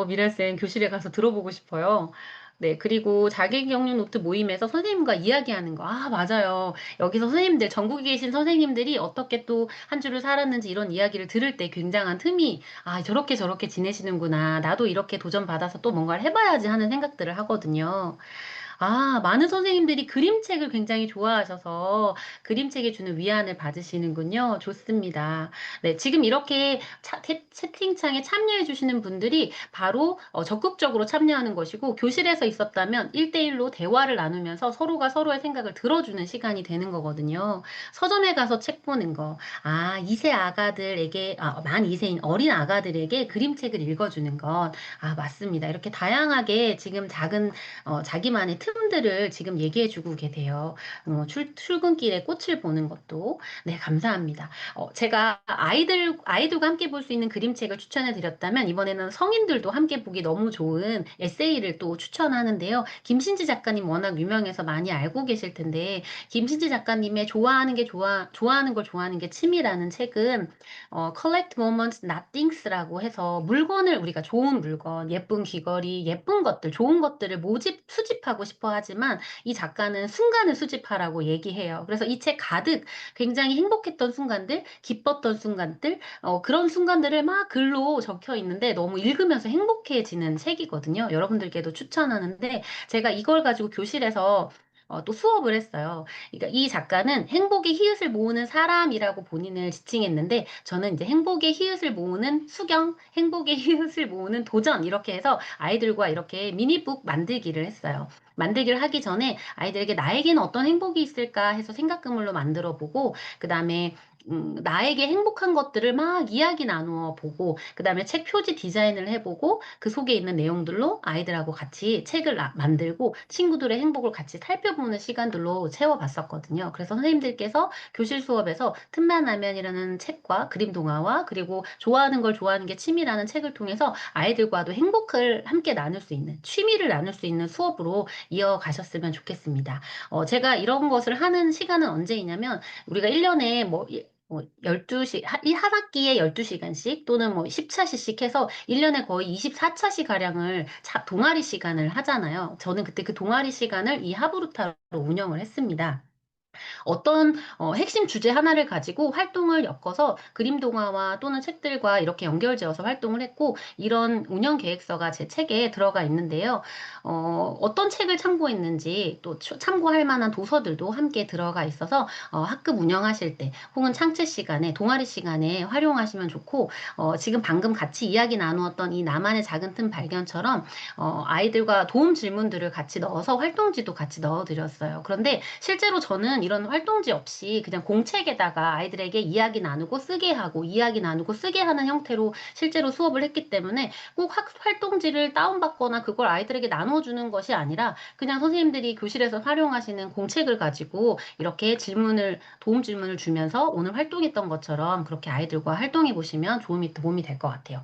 S1: 미랄쌤 교실에 가서 들어보고 싶어요. 네, 그리고 자기 격려 노트 모임에서 선생님과 이야기하는 거. 아, 맞아요. 여기서 선생님들, 전국에 계신 선생님들이 어떻게 또 한 주를 살았는지 이런 이야기를 들을 때 굉장한 틈이, 아, 저렇게 저렇게 지내시는구나. 나도 이렇게 도전받아서 또 뭔가를 해봐야지 하는 생각들을 하거든요. 아, 많은 선생님들이 그림책을 굉장히 좋아하셔서 그림책에 주는 위안을 받으시는군요. 좋습니다. 네, 지금 이렇게 채팅창에 참여해 주시는 분들이 바로 적극적으로 참여하는 것이고, 교실에서 있었다면 1대1로 대화를 나누면서 서로가 서로의 생각을 들어주는 시간이 되는 거거든요. 서점에 가서 책 보는 거. 아, 2세 아가들에게, 만 2세인 어린 아가들에게 그림책을 읽어주는 것. 아, 맞습니다. 이렇게 다양하게 지금 자기만의 틈들을 지금 얘기해주고 계세요. 출근길에 꽃을 보는 것도. 네, 감사합니다. 제가 아이들과 함께 볼 수 있는 그림책을 추천해 드렸다면, 이번에는 성인들도 함께 보기 너무 좋은 에세이를 또 추천하는데요. 김신지 작가님 워낙 유명해서 많이 알고 계실 텐데, 김신지 작가님의 좋아하는 걸 좋아하는 게 취미라는 책은, Collect Moments, Not Things라고 해서 물건을 우리가 좋은 물건, 예쁜 귀걸이, 예쁜 것들, 좋은 것들을 수집하고 싶어 하지만 이 작가는 순간을 수집하라고 얘기해요. 그래서 이 책 가득 굉장히 행복했던 순간들, 기뻤던 순간들, 그런 순간들을 막 글로 적혀 있는데 너무 읽으면서 행복해지는 책이거든요. 여러분들께도 추천하는데 제가 이걸 가지고 교실에서 또 수업을 했어요. 그러니까 이 작가는 행복의 히읗을 모으는 사람이라고 본인을 지칭했는데 저는 이제 행복의 히읗을 모으는 수경, 행복의 히읗을 모으는 도전 이렇게 해서 아이들과 이렇게 미니북 만들기를 했어요. 만들기를 하기 전에 아이들에게 나에게는 어떤 행복이 있을까 해서 생각그물로 만들어 보고 그다음에 나에게 행복한 것들을 막 이야기 나누어 보고, 그 다음에 책 표지 디자인을 해보고, 그 속에 있는 내용들로 아이들하고 같이 책을 만들고, 친구들의 행복을 같이 살펴보는 시간들로 채워봤었거든요. 그래서 선생님들께서 교실 수업에서 틈만 나면이라는 책과 그림 동화와 그리고 좋아하는 걸 좋아하는 게 취미라는 책을 통해서 아이들과도 행복을 함께 나눌 수 있는, 취미를 나눌 수 있는 수업으로 이어가셨으면 좋겠습니다. 제가 이런 것을 하는 시간은 언제이냐면, 우리가 1년에 뭐 1한 학기에 12시간씩 또는 뭐 10차시씩 해서 1년에 거의 24차시 가량을 동아리 시간을 하잖아요. 저는 그때 그 동아리 시간을 이 하브루타로 운영을 했습니다. 어떤 핵심 주제 하나를 가지고 활동을 엮어서 그림 동화와 또는 책들과 이렇게 연결지어서 활동을 했고 이런 운영 계획서가 제 책에 들어가 있는데요. 어떤 책을 참고했는지 또 참고할 만한 도서들도 함께 들어가 있어서 학급 운영하실 때 혹은 창체 시간에 동아리 시간에 활용하시면 좋고 지금 방금 같이 이야기 나누었던 이 나만의 작은 틈 발견처럼 아이들과 도움 질문들을 같이 넣어서 활동지도 같이 넣어드렸어요. 그런데 실제로 저는 이런 활동지 없이 그냥 공책에다가 아이들에게 이야기 나누고 쓰게 하고 이야기 나누고 쓰게 하는 형태로 실제로 수업을 했기 때문에 꼭 활동지를 다운받거나 그걸 아이들에게 나눠주는 것이 아니라 그냥 선생님들이 교실에서 활용하시는 공책을 가지고 이렇게 도움 질문을 주면서 오늘 활동했던 것처럼 그렇게 아이들과 활동해 보시면 도움이 될 것 같아요.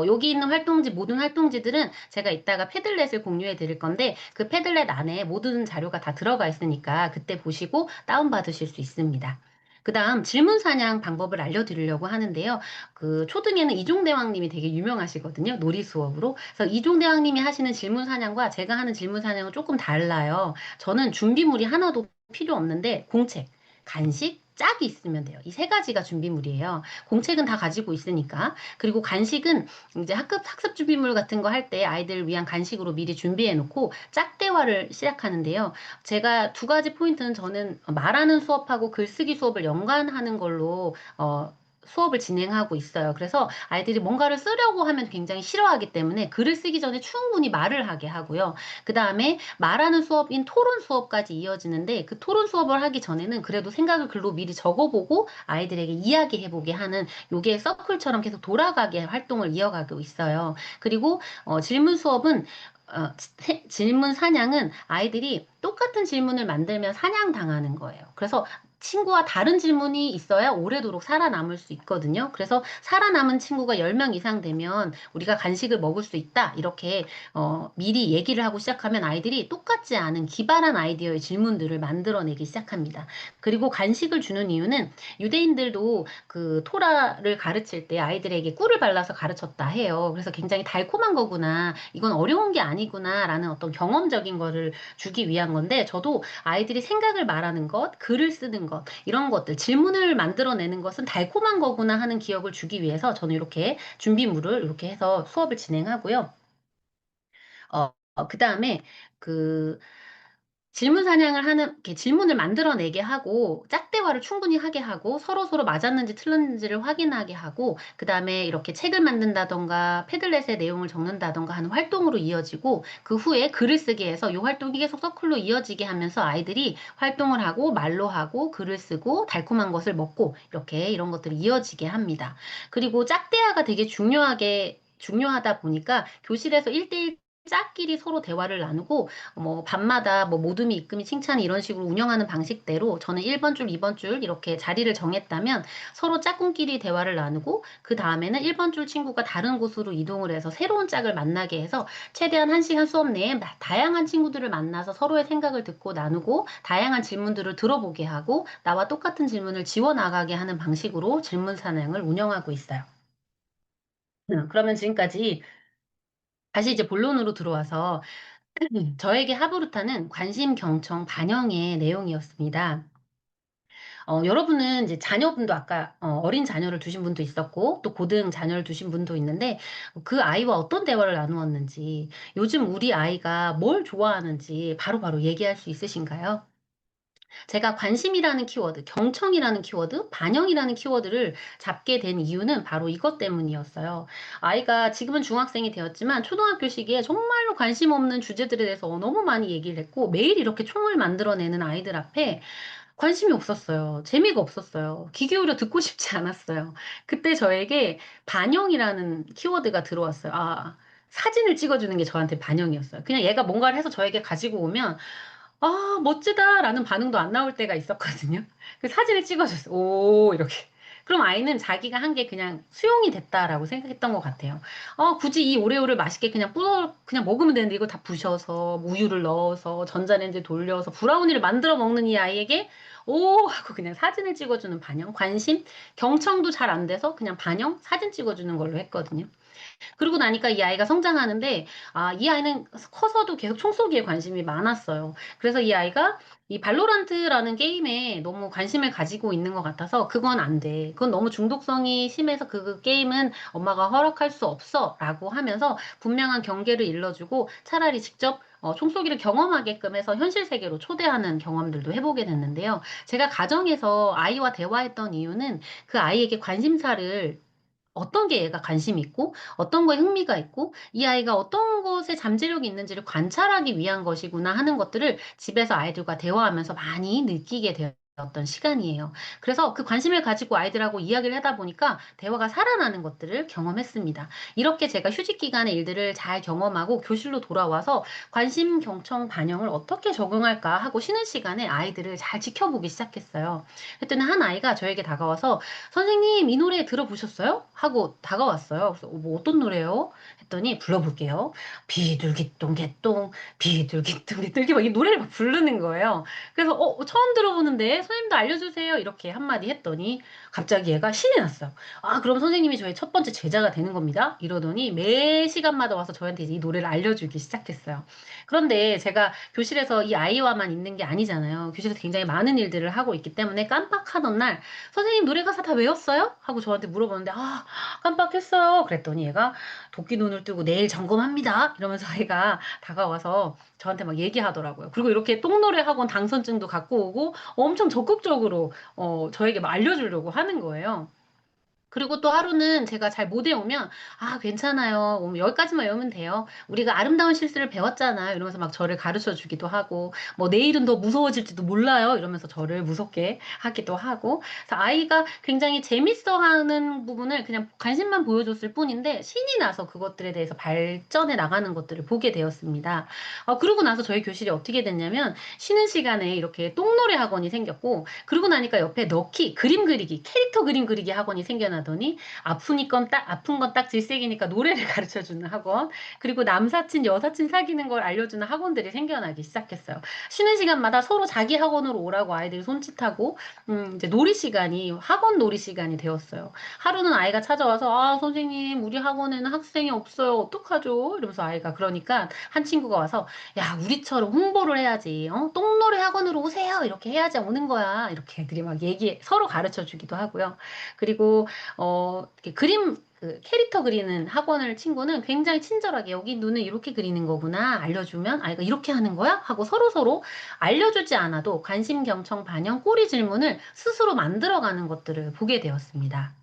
S1: 여기 있는 모든 활동지들은 제가 이따가 패들렛을 공유해 드릴 건데 그 패들렛 안에 모든 자료가 다 들어가 있으니까 그때 보시고 다운받으실 수 있습니다. 그 다음 질문 사냥 방법을 알려드리려고 하는데요. 그 초등에는 이종대왕님이 되게 유명하시거든요. 놀이 수업으로. 그래서 이종대왕님이 하시는 질문 사냥과 제가 하는 질문 사냥은 조금 달라요. 저는 준비물이 하나도 필요 없는데 공책, 간식, 짝이 있으면 돼요. 이 세 가지가 준비물이에요. 공책은 다 가지고 있으니까. 그리고 간식은 이제 학습 준비물 같은 거 할 때 아이들 위한 간식으로 미리 준비해 놓고 짝대화를 시작하는데요. 제가 두 가지 포인트는 저는 말하는 수업하고 글쓰기 수업을 연관하는 걸로 수업을 진행하고 있어요. 그래서 아이들이 뭔가를 쓰려고 하면 굉장히 싫어하기 때문에 글을 쓰기 전에 충분히 말을 하게 하고요. 그 다음에 말하는 수업인 토론 수업까지 이어지는데 그 토론 수업을 하기 전에는 그래도 생각을 글로 미리 적어보고 아이들에게 이야기해보게 하는 요게 서클처럼 계속 돌아가게 활동을 이어가고 있어요. 그리고 질문 수업은 질문 사냥은 아이들이 똑같은 질문을 만들면 사냥당하는 거예요. 그래서 친구와 다른 질문이 있어야 오래도록 살아남을 수 있거든요. 그래서 살아남은 친구가 10명 이상 되면 우리가 간식을 먹을 수 있다. 이렇게 미리 얘기를 하고 시작하면 아이들이 똑같지 않은 기발한 아이디어의 질문들을 만들어내기 시작합니다. 그리고 간식을 주는 이유는 유대인들도 그 토라를 가르칠 때 아이들에게 꿀을 발라서 가르쳤다 해요. 그래서 굉장히 달콤한 거구나. 이건 어려운 게 아니구나. 라는 어떤 경험적인 거를 주기 위한 건데 저도 아이들이 생각을 말하는 것, 글을 쓰는 것, 이런 것들, 질문을 만들어내는 것은 달콤한 거구나 하는 기억을 주기 위해서 저는 이렇게 준비물을 이렇게 해서 수업을 진행하고요. 그 다음에 그 질문 사냥을 하는, 이렇게 질문을 만들어내게 하고, 짝대화를 충분히 하게 하고, 서로서로 맞았는지 틀렸는지를 확인하게 하고, 그 다음에 이렇게 책을 만든다던가, 패들렛의 내용을 적는다던가 하는 활동으로 이어지고, 그 후에 글을 쓰게 해서 이 활동이 계속 서클로 이어지게 하면서 아이들이 활동을 하고, 말로 하고, 글을 쓰고, 달콤한 것을 먹고, 이렇게 이런 것들이 이어지게 합니다. 그리고 짝대화가 되게 중요하다 보니까 교실에서 1대1 짝끼리 서로 대화를 나누고 뭐 밤마다 뭐 모둠이 입금이 칭찬 이런 식으로 운영하는 방식대로 저는 1번 줄, 2번 줄 이렇게 자리를 정했다면 서로 짝꿍끼리 대화를 나누고 그 다음에는 1번 줄 친구가 다른 곳으로 이동을 해서 새로운 짝을 만나게 해서 최대한 1시간 수업 내에 다양한 친구들을 만나서 서로의 생각을 듣고 나누고 다양한 질문들을 들어보게 하고 나와 똑같은 질문을 지워나가게 하는 방식으로 질문 사냥을 운영하고 있어요. 그러면 지금까지 다시 이제 본론으로 들어와서 저에게 하브루타는 관심, 경청, 반영의 내용이었습니다. 여러분은 이제 자녀분도 아까 어린 자녀를 두신 분도 있었고 또 고등 자녀를 두신 분도 있는데 그 아이와 어떤 대화를 나누었는지 요즘 우리 아이가 뭘 좋아하는지 바로바로 얘기할 수 있으신가요? 제가 관심이라는 키워드, 경청이라는 키워드, 반영이라는 키워드를 잡게 된 이유는 바로 이것 때문이었어요. 아이가 지금은 중학생이 되었지만 초등학교 시기에 정말로 관심 없는 주제들에 대해서 너무 많이 얘기를 했고 매일 이렇게 총을 만들어내는 아이들 앞에 관심이 없었어요. 재미가 없었어요. 귀 기울여 듣고 싶지 않았어요. 그때 저에게 반영이라는 키워드가 들어왔어요. 아, 사진을 찍어주는 게 저한테 반영이었어요. 그냥 얘가 뭔가를 해서 저에게 가지고 오면 아, 멋지다라는 반응도 안 나올 때가 있었거든요. 그 사진을 찍어줬어요. 오, 이렇게. 그럼 아이는 자기가 한 게 그냥 수용이 됐다라고 생각했던 것 같아요. 굳이 이 오레오를 맛있게 그냥 먹으면 되는데 이거 다 부셔서 우유를 넣어서 전자레인지 돌려서 브라우니를 만들어 먹는 이 아이에게 오 하고 그냥 사진을 찍어주는 반영, 관심, 경청도 잘 안 돼서 그냥 반영, 사진 찍어주는 걸로 했거든요. 그러고 나니까 이 아이가 성장하는데, 이 아이는 커서도 계속 총쏘기에 관심이 많았어요. 그래서 이 아이가 이 발로란트라는 게임에 너무 관심을 가지고 있는 것 같아서 그건 안 돼. 그건 너무 중독성이 심해서 그 게임은 엄마가 허락할 수 없어. 라고 하면서 분명한 경계를 일러주고 차라리 직접 총쏘기를 경험하게끔 해서 현실 세계로 초대하는 경험들도 해보게 됐는데요. 제가 가정에서 아이와 대화했던 이유는 그 아이에게 관심사를 어떤 게 얘가 관심이 있고 어떤 거에 흥미가 있고 이 아이가 어떤 것에 잠재력이 있는지를 관찰하기 위한 것이구나 하는 것들을 집에서 아이들과 대화하면서 많이 느끼게 되었던 시간이에요. 그래서 그 관심을 가지고 아이들하고 이야기를 하다 보니까 대화가 살아나는 것들을 경험했습니다. 이렇게 제가 휴직 기간의 일들을 잘 경험하고 교실로 돌아와서 관심, 경청, 반영을 어떻게 적응할까 하고 쉬는 시간에 아이들을 잘 지켜보기 시작했어요. 그랬더니 한 아이가 저에게 다가와서 선생님, 이 노래 들어보셨어요? 하고 다가왔어요. 그래서 뭐 어떤 노래요? 했더니 불러볼게요. 비둘기똥 개똥, 비둘기똥 개똥 이렇게 막 이 노래를 막 부르는 거예요. 그래서 처음 들어보는데 선생님도 알려주세요. 이렇게 한마디 했더니 갑자기 얘가 신이 났어요. 그럼 선생님이 저의 첫 번째 제자가 되는 겁니다. 이러더니 매 시간마다 와서 저한테 이제 이 노래를 알려주기 시작했어요. 그런데 제가 교실에서 이 아이와만 있는 게 아니잖아요. 교실에서 굉장히 많은 일들을 하고 있기 때문에 깜빡하던 날 선생님 노래 가사 다 외웠어요? 하고 저한테 물어보는데 깜빡했어요. 그랬더니 얘가 도끼 눈을 뜨고 내일 점검합니다. 이러면서 아이가 다가와서 저한테 막 얘기하더라고요. 그리고 이렇게 똥노래 학원 당선증도 갖고 오고 엄청 적극적으로 저에게 막 알려주려고 하는 거예요. 그리고 또 하루는 제가 잘 못 외우면, 아, 괜찮아요. 여기까지만 외우면 돼요. 우리가 아름다운 실수를 배웠잖아요. 이러면서 막 저를 가르쳐 주기도 하고, 뭐 내일은 더 무서워질지도 몰라요. 이러면서 저를 무섭게 하기도 하고. 그래서 아이가 굉장히 재밌어 하는 부분을 그냥 관심만 보여줬을 뿐인데, 신이 나서 그것들에 대해서 발전해 나가는 것들을 보게 되었습니다. 그러고 나서 저희 교실이 어떻게 됐냐면, 쉬는 시간에 이렇게 똥노래 학원이 생겼고, 그러고 나니까 옆에 넣기, 그림 그리기, 캐릭터 그림 그리기 학원이 생겨나더니 아픈 건 딱 질색이니까 노래를 가르쳐 주는 학원, 그리고 남사친, 여사친 사귀는 걸 알려주는 학원들이 생겨나기 시작했어요. 쉬는 시간마다 서로 자기 학원으로 오라고 아이들이 손짓하고, 이제 놀이 시간이 학원 놀이 시간이 되었어요. 하루는 아이가 찾아와서, 아, 선생님, 우리 학원에는 학생이 없어요. 어떡하죠? 이러면서 아이가 그러니까 한 친구가 와서, 야, 우리처럼 홍보를 해야지. 똥노래 학원으로 오세요. 이렇게 해야지 오는 거야. 이렇게 애들이 막 서로 가르쳐 주기도 하고요. 그리고, 이렇게 캐릭터 그리는 학원을 친구는 굉장히 친절하게 여기 눈은 이렇게 그리는 거구나. 알려주면 아이가 이렇게 하는 거야? 하고 서로서로 알려주지 않아도 관심, 경청, 반영, 꼬리 질문을 스스로 만들어가는 것들을 보게 되었습니다.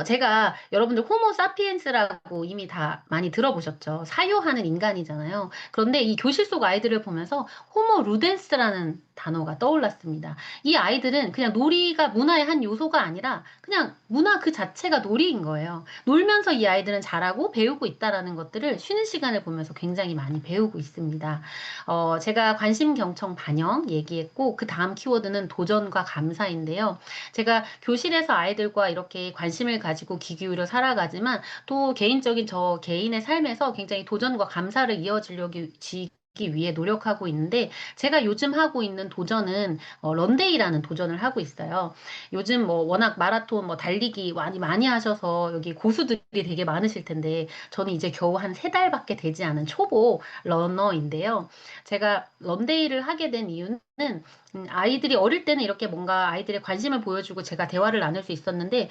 S1: 제가 여러분들 호모 사피엔스라고 이미 다 많이 들어보셨죠? 사유하는 인간이잖아요. 그런데 이 교실 속 아이들을 보면서 호모 루덴스라는 단어가 떠올랐습니다. 이 아이들은 그냥 놀이가 문화의 한 요소가 아니라 그냥 문화 그 자체가 놀이인 거예요. 놀면서 이 아이들은 잘하고 배우고 있다라는 것들을 쉬는 시간을 보면서 굉장히 많이 배우고 있습니다. 제가 관심, 경청, 반영 얘기했고 그 다음 키워드는 도전과 감사인데요. 제가 교실에서 아이들과 이렇게 관심을 가지고 귀 기울여 살아가지만 또 개인적인 저 개인의 삶에서 굉장히 도전과 감사를 이어지려고 기 위해 노력하고 있는데 제가 요즘 하고 있는 도전은 런데이라는 도전을 하고 있어요. 요즘 뭐 워낙 마라톤 뭐 달리기 많이 하셔서 여기 고수들이 되게 많으실 텐데 저는 이제 겨우 한 세 달밖에 되지 않은 초보 러너인데요. 제가 런데이를 하게 된 이유는 아이들이 어릴 때는 이렇게 뭔가 아이들의 관심을 보여주고 제가 대화를 나눌 수 있었는데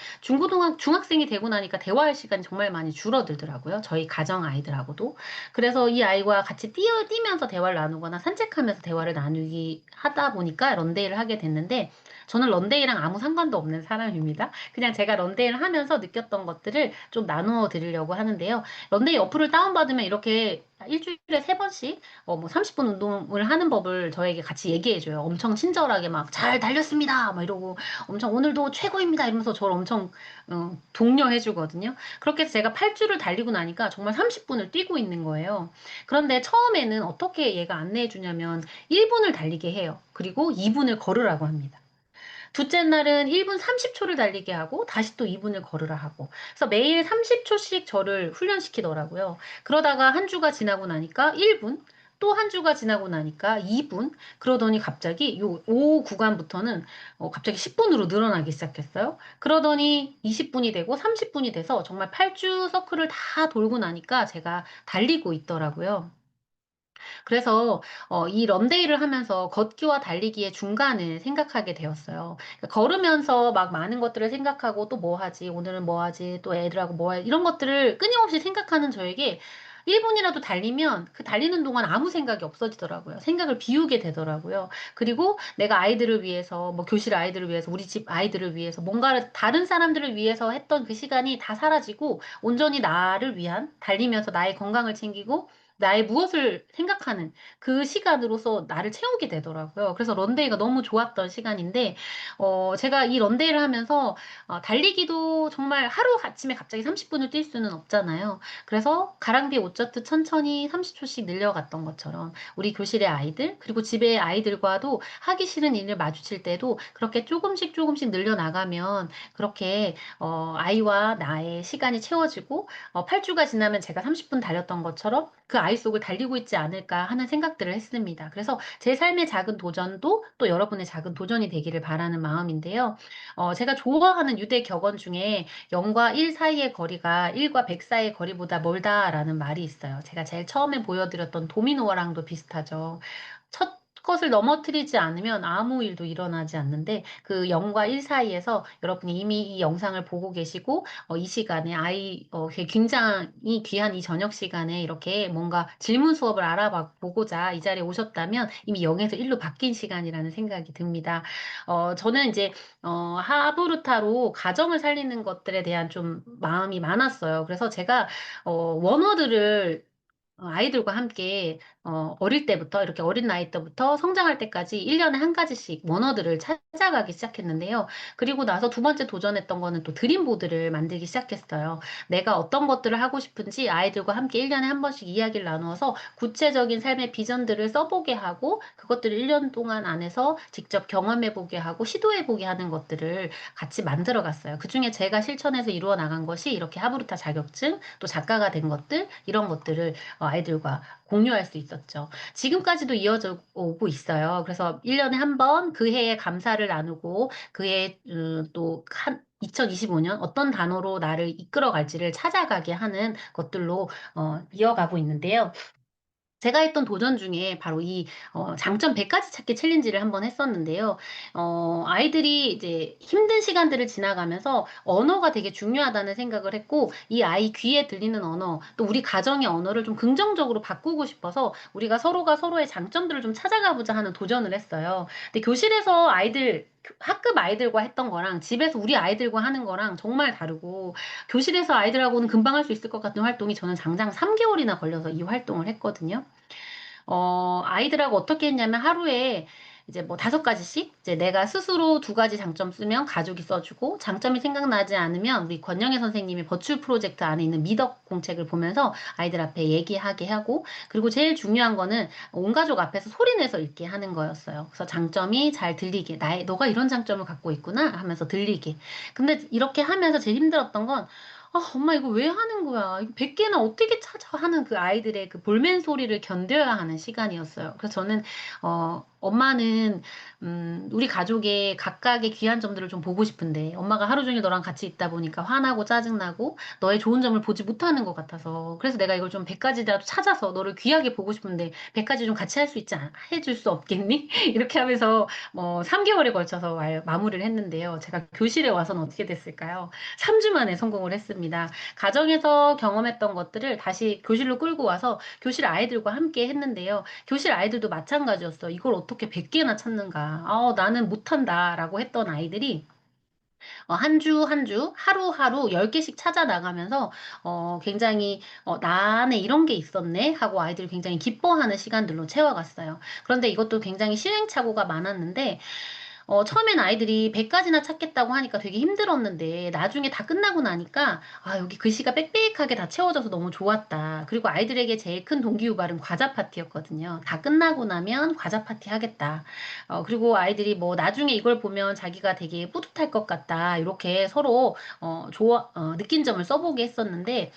S1: 중학생이 되고 나니까 대화할 시간이 정말 많이 줄어들더라고요. 저희 가정 아이들하고도. 그래서 이 아이와 같이 뛰면서 대화를 나누거나 산책하면서 대화를 나누기 하다 보니까 런데이를 하게 됐는데 저는 런데이랑 아무 상관도 없는 사람입니다. 그냥 제가 런데이를 하면서 느꼈던 것들을 좀 나누어 드리려고 하는데요. 런데이 어플을 다운받으면 이렇게 일주일에 세 번씩 뭐 30분 운동을 하는 법을 저에게 같이 얘기해줘요. 엄청 친절하게 막 잘 달렸습니다. 막 이러고 엄청 오늘도 최고입니다. 이러면서 저를 엄청 독려해주거든요. 그렇게 해서 제가 8주를 달리고 나니까 정말 30분을 뛰고 있는 거예요. 그런데 처음에는 어떻게 얘가 안내해주냐면 1분을 달리게 해요. 그리고 2분을 걸으라고 합니다. 둘째 날은 1분 30초를 달리게 하고 다시 또 2분을 걸으라 하고. 그래서 매일 30초씩 저를 훈련시키더라고요. 그러다가 한 주가 지나고 나니까 1분, 또 한 주가 지나고 나니까 2분, 그러더니 갑자기 요 구간부터는 갑자기 10분으로 늘어나기 시작했어요. 그러더니 20분이 되고 30분이 돼서 정말 8주 서클을 다 돌고 나니까 제가 달리고 있더라고요. 그래서 이 런데이를 하면서 걷기와 달리기의 중간을 생각하게 되었어요. 그러니까 걸으면서 막 많은 것들을 생각하고 또 뭐 하지, 오늘은 뭐 하지, 또 애들하고 뭐 해, 이런 것들을 끊임없이 생각하는 저에게 1분이라도 달리면 그 달리는 동안 아무 생각이 없어지더라고요. 생각을 비우게 되더라고요. 그리고 내가 아이들을 위해서, 뭐 교실 아이들을 위해서, 우리 집 아이들을 위해서, 뭔가를 다른 사람들을 위해서 했던 그 시간이 다 사라지고 온전히 나를 위한 달리면서 나의 건강을 챙기고 나의 무엇을 생각하는 그 시간으로서 나를 채우게 되더라고요. 그래서 런데이가 너무 좋았던 시간인데, 제가 이 런데이를 하면서, 달리기도 정말 하루 아침에 갑자기 30분을 뛸 수는 없잖아요. 그래서 가랑비에 옷 젖듯 천천히 30초씩 늘려갔던 것처럼, 우리 교실의 아이들, 그리고 집의 아이들과도 하기 싫은 일을 마주칠 때도 그렇게 조금씩 늘려나가면, 그렇게, 아이와 나의 시간이 채워지고, 8주가 지나면 제가 30분 달렸던 것처럼 그 아이 속을 달리고 있지 않을까 하는 생각들을 했습니다. 그래서 제 삶의 작은 도전도 또 여러분의 작은 도전이 되기를 바라는 마음인데요. 제가 좋아하는 유대 격언 중에 0과 1 사이의 거리가 1과 100 사이의 거리보다 멀다라는 말이 있어요. 제가 제일 처음에 보여드렸던 도미노랑도 비슷하죠. 첫 것을 넘어뜨리지 않으면 아무 일도 일어나지 않는데 그 0과 1 사이에서 여러분이 이미 이 영상을 보고 계시고 이 시간에 굉장히 귀한 이 저녁 시간에 이렇게 뭔가 질문 수업을 보고자 이 자리에 오셨다면 이미 0에서 1로 바뀐 시간이라는 생각이 듭니다. 저는 이제 하브루타로 가정을 살리는 것들에 대한 좀 마음이 많았어요. 그래서 제가 원어들을 아이들과 함께 어릴 때부터 이렇게 어린 나이 때부터 성장할 때까지 1 년에 한 가지씩 원어들을 찾아가기 시작했는데요. 그리고 나서 두 번째 도전했던 거는 또 드림보드를 만들기 시작했어요. 내가 어떤 것들을 하고 싶은지 아이들과 함께 1 년에 한 번씩 이야기를 나누어서 구체적인 삶의 비전들을 써 보게 하고 그것들을 1년 동안 안에서 직접 경험해 보게 하고 시도해 보게 하는 것들을 같이 만들어 갔어요. 그중에 제가 실천해서 이루어 나간 것이 이렇게 하브루타 자격증, 또 작가가 된 것들 이런 것들을 아이들과 공유할 수 있었죠. 지금까지도 이어져 오고 있어요. 그래서 1 년에 한 번 그 해의 감사를 나누고 그해 또 한 2025년 어떤 단어로 나를 이끌어 갈지를 찾아가게 하는 것들로 이어가고 있는데요. 제가 했던 도전 중에 바로 이 장점 100 가지 찾기 챌린지를 한번 했었는데요. 아이들이 이제 힘든 시간들을 지나가면서 언어가 되게 중요하다는 생각을 했고 이 아이 귀에 들리는 언어 또 우리 가정의 언어를 좀 긍정적으로 바꾸고 싶어서 우리가 서로가 서로의 장점들을 좀 찾아가 보자 하는 도전을 했어요. 근데 교실에서 학급 아이들과 했던 거랑 집에서 우리 아이들과 하는 거랑 정말 다르고 교실에서 아이들하고는 금방 할 수 있을 것 같은 활동이 저는 장장 3 개월이나 걸려서 이 활동을 했거든요. 아이들하고 어떻게 했냐면 하루에 이제 뭐 5 가지씩 이제 내가 스스로 2 가지 장점 쓰면 가족이 써 주고 장점이 생각나지 않으면 우리 권영애 선생님의 버추 프로젝트 안에 있는 미덕 공책을 보면서 아이들 앞에 얘기하게 하고 그리고 제일 중요한 거는 온 가족 앞에서 소리 내서 읽게 하는 거였어요. 그래서 장점이 잘 들리게 나의 "너가 이런 장점을 갖고 있구나." 하면서 들리게. 근데 이렇게 하면서 제일 힘들었던 건 '아 엄마 이거 왜 하는 거야. 이거 100 개나 어떻게 찾아.' 하는 그 아이들의 그 볼멘 소리를 견뎌야 하는 시간이었어요. 그래서 저는 엄마는 우리 가족의 각각의 귀한 점들을 좀 보고 싶은데 엄마가 하루 종일 너랑 같이 있다 보니까 화나고 짜증 나고 너의 좋은 점을 보지 못하는 것 같아서 그래서 내가 이걸 좀 100 가지라도 찾아서 너를 귀하게 보고 싶은데 100 가지 좀 같이 할 수 있지 않 해줄 수 없겠니?' 이렇게 하면서 3 개월에 걸쳐서 마무리를 했는데요. 제가 교실에 와서는 어떻게 됐을까요? 3주 만에 성공을 했습니다. 가정에서 경험했던 것들을 다시 교실로 끌고 와서 교실 아이들과 함께 했는데요. 교실 아이들도 마찬가지였어요. '이걸 어떻게 100 개나 찾는가. 나는 못한다.'라고 했던 아이들이 한 주 한 주 하루하루 10 개씩 찾아 나가면서 굉장히 '나 안에 이런 게 있었네.' 하고 아이들이 굉장히 기뻐하는 시간들로 채워갔어요. 그런데 이것도 굉장히 시행착오가 많았는데 처음엔 아이들이 100 가지나 찾겠다고 하니까 되게 힘들었는데 나중에 다 끝나고 나니까 '아 여기 글씨가 빽빽하게 다 채워져서 너무 좋았다.' 그리고 아이들에게 제일 큰 동기유발은 과자 파티였거든요. '다 끝나고 나면 과자 파티 하겠다.' 그리고 아이들이 뭐 "나중에 이걸 보면 자기가 되게 뿌듯할 것 같다." 이렇게 서로 느낀 점을 써 보게 했었는데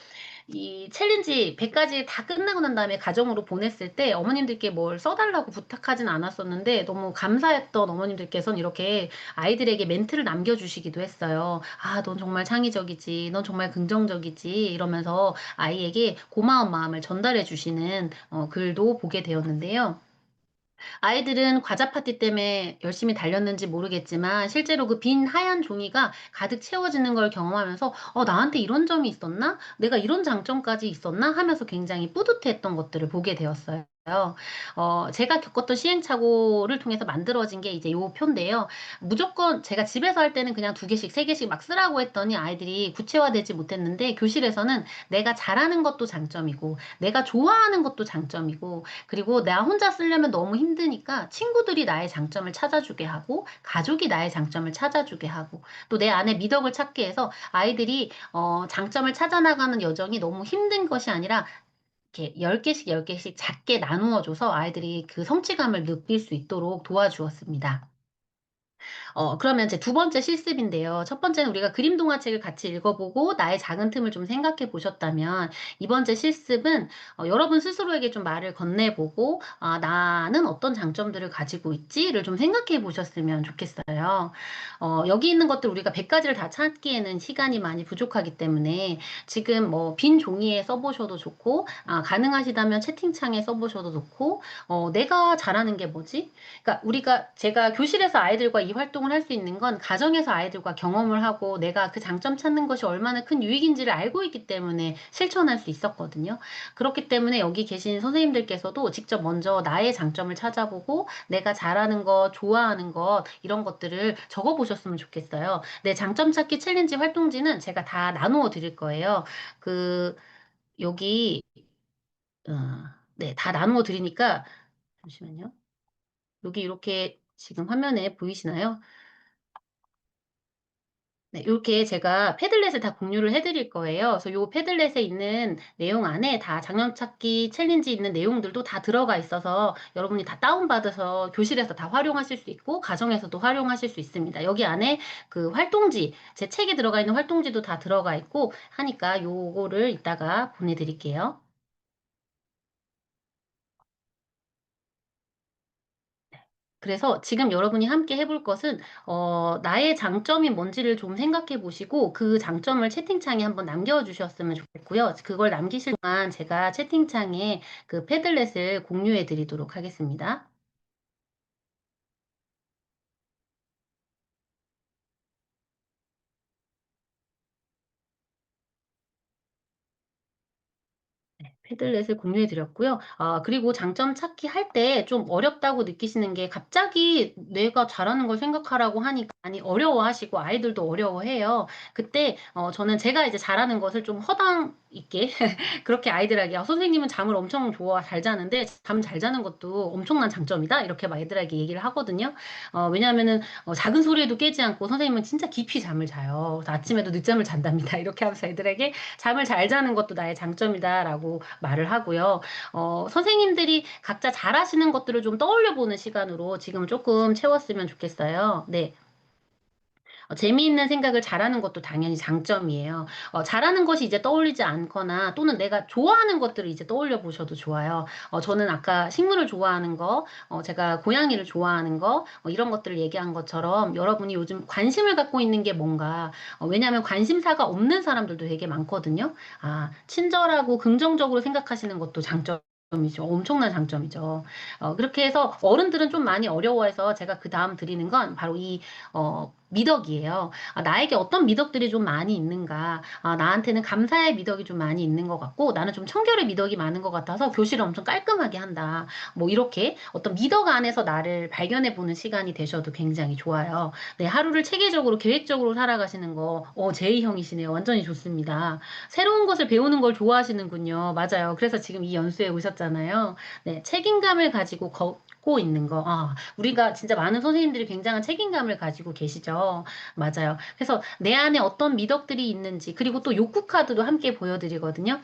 S1: 이 챌린지 100 가지 다 끝나고 난 다음에 가정으로 보냈을 때 어머님들께 뭘 써 달라고 부탁하진 않았었는데 너무 감사했던 어머님들께서는 이렇게 아이들에게 멘트를 남겨 주시기도 했어요. "아 넌 정말 창의적이지. 넌 정말 긍정적이지." 이러면서 아이에게 고마운 마음을 전달해 주시는 글도 보게 되었는데요. 아이들은 과자 파티 때문에 열심히 달렸는지 모르겠지만 실제로 그 빈 하얀 종이가 가득 채워지는 걸 경험하면서 '나한테 이런 점이 있었나? 내가 이런 장점까지 있었나?' 하면서 굉장히 뿌듯해했던 것들을 보게 되었어요. 제가 겪었던 시행착오를 통해서 만들어진 게 이제 요 표인데요. 무조건 제가 집에서 할 때는 그냥 2 개씩 3 개씩 막 쓰라고 했더니 아이들이 구체화되지 못했는데 교실에서는 내가 잘하는 것도 장점이고 내가 좋아하는 것도 장점이고 그리고 나 혼자 쓰려면 너무 힘드니까 친구들이 나의 장점을 찾아주게 하고 가족이 나의 장점을 찾아주게 하고 또 내 안에 미덕을 찾게 해서 아이들이 장점을 찾아 나가는 여정이 너무 힘든 것이 아니라 이렇게 10 개씩 10 개씩 작게 나누어 줘서 아이들이 그 성취감을 느낄 수 있도록 도와주었습니다. 그러면 이제 두 번째 실습인데요. 첫 번째는 우리가 그림 동화책을 같이 읽어보고 나의 작은 틈을 좀 생각해 보셨다면, 이 번째 실습은 여러분 스스로에게 좀 말을 건네보고, 아, 나는 어떤 장점들을 가지고 있지를 좀 생각해 보셨으면 좋겠어요. 여기 있는 것들 우리가 100가지를 다 찾기에는 시간이 많이 부족하기 때문에 지금 뭐 빈 종이에 써보셔도 좋고, 아, 가능하시다면 채팅창에 써보셔도 좋고, 내가 잘하는 게 뭐지? 그러니까 제가 교실에서 아이들과 이 활동을 할 수 있는 건 가정에서 아이들과 경험을 하고 내가 그 장점 찾는 것이 얼마나 큰 유익인지를 알고 있기 때문에 실천할 수 있었거든요. 그렇기 때문에 여기 계신 선생님들께서도 직접 먼저 나의 장점을 찾아보고 내가 잘하는 것, 좋아하는 것, 이런 것들을 적어 보셨으면 좋겠어요. 내 장점 찾기 챌린지 활동지는 제가 다 나누어 드릴 거예요. 그, 여기, 어, 네, 다 나누어 드리니까, 잠시만요. 여기 이렇게 지금 화면에 보이시나요? 네, 이렇게 제가 패들렛을 다 공유를 해드릴 거예요. 그래서 요 패들렛에 있는 내용 안에 다 장면찾기 챌린지 있는 내용들도 다 들어가 있어서 여러분이 다 다운받아서 교실에서 다 활용하실 수 있고 가정에서도 활용하실 수 있습니다. 여기 안에 그 활동지, 제 책에 들어가 있는 활동지도 다 들어가 있고 하니까 요거를 이따가 보내드릴게요. 그래서 지금 여러분이 함께 해볼 것은, 나의 장점이 뭔지를 좀 생각해 보시고, 그 장점을 채팅창에 한번 남겨주셨으면 좋겠고요. 그걸 남기실 동안 제가 채팅창에 그 패들렛을 공유해 드리도록 하겠습니다. 패들렛을 공유해 드렸고요. 아, 그리고 장점 찾기 할 때 좀 어렵다고 느끼시는 게 갑자기 내가 잘하는 걸 생각하라고 하니까 많이 어려워하시고 아이들도 어려워해요. 그때 저는 제가 이제 잘하는 것을 좀 허당 있게 그렇게 아이들에게 선생님은 잠을 엄청 좋아 잘 자는데 잠 잘 자는 것도 엄청난 장점이다 이렇게 막 애들에게 얘기를 하거든요. 왜냐하면은 작은 소리에도 깨지 않고 선생님은 진짜 깊이 잠을 자요. 그래서 아침에도 늦잠을 잔답니다. 이렇게 하면서 애들에게 잠을 잘 자는 것도 나의 장점이다라고 말을 하고요. 선생님들이 각자 잘하시는 것들을 좀 떠올려 보는 시간으로 지금 조금 채웠으면 좋겠어요. 네. 재미있는 생각을 잘하는 것도 당연히 장점이에요. 잘하는 것이 이제 떠올리지 않거나 또는 내가 좋아하는 것들을 이제 떠올려 보셔도 좋아요. 저는 아까 식물을 좋아하는 거, 제가 고양이를 좋아하는 거, 이런 것들을 얘기한 것처럼 여러분이 요즘 관심을 갖고 있는 게 뭔가, 왜냐하면 관심사가 없는 사람들도 되게 많거든요. 아, 친절하고 긍정적으로 생각하시는 것도 장점. 이죠. 엄청난 장점이죠. 그렇게 해서 어른들은 좀 많이 어려워해서 제가 그 다음 드리는 건 바로 미덕이에요. 아, 나에게 어떤 미덕들이 좀 많이 있는가. 아, 나한테는 감사의 미덕이 좀 많이 있는 것 같고, 나는 좀 청결의 미덕이 많은 것 같아서 교실을 엄청 깔끔하게 한다. 뭐, 이렇게 어떤 미덕 안에서 나를 발견해 보는 시간이 되셔도 굉장히 좋아요. 네, 하루를 체계적으로, 계획적으로 살아가시는 거, 제이형이시네요. 완전히 좋습니다. 새로운 것을 배우는 걸 좋아하시는군요. 맞아요. 그래서 지금 이 연수에 오셨잖아요. 네, 책임감을 가지고 걷고 있는 거. 아, 우리가 진짜 많은 선생님들이 굉장한 책임감을 가지고 계시죠. 맞아요. 그래서 내 안에 어떤 미덕들이 있는지, 그리고 또 욕구 카드도 함께 보여드리거든요.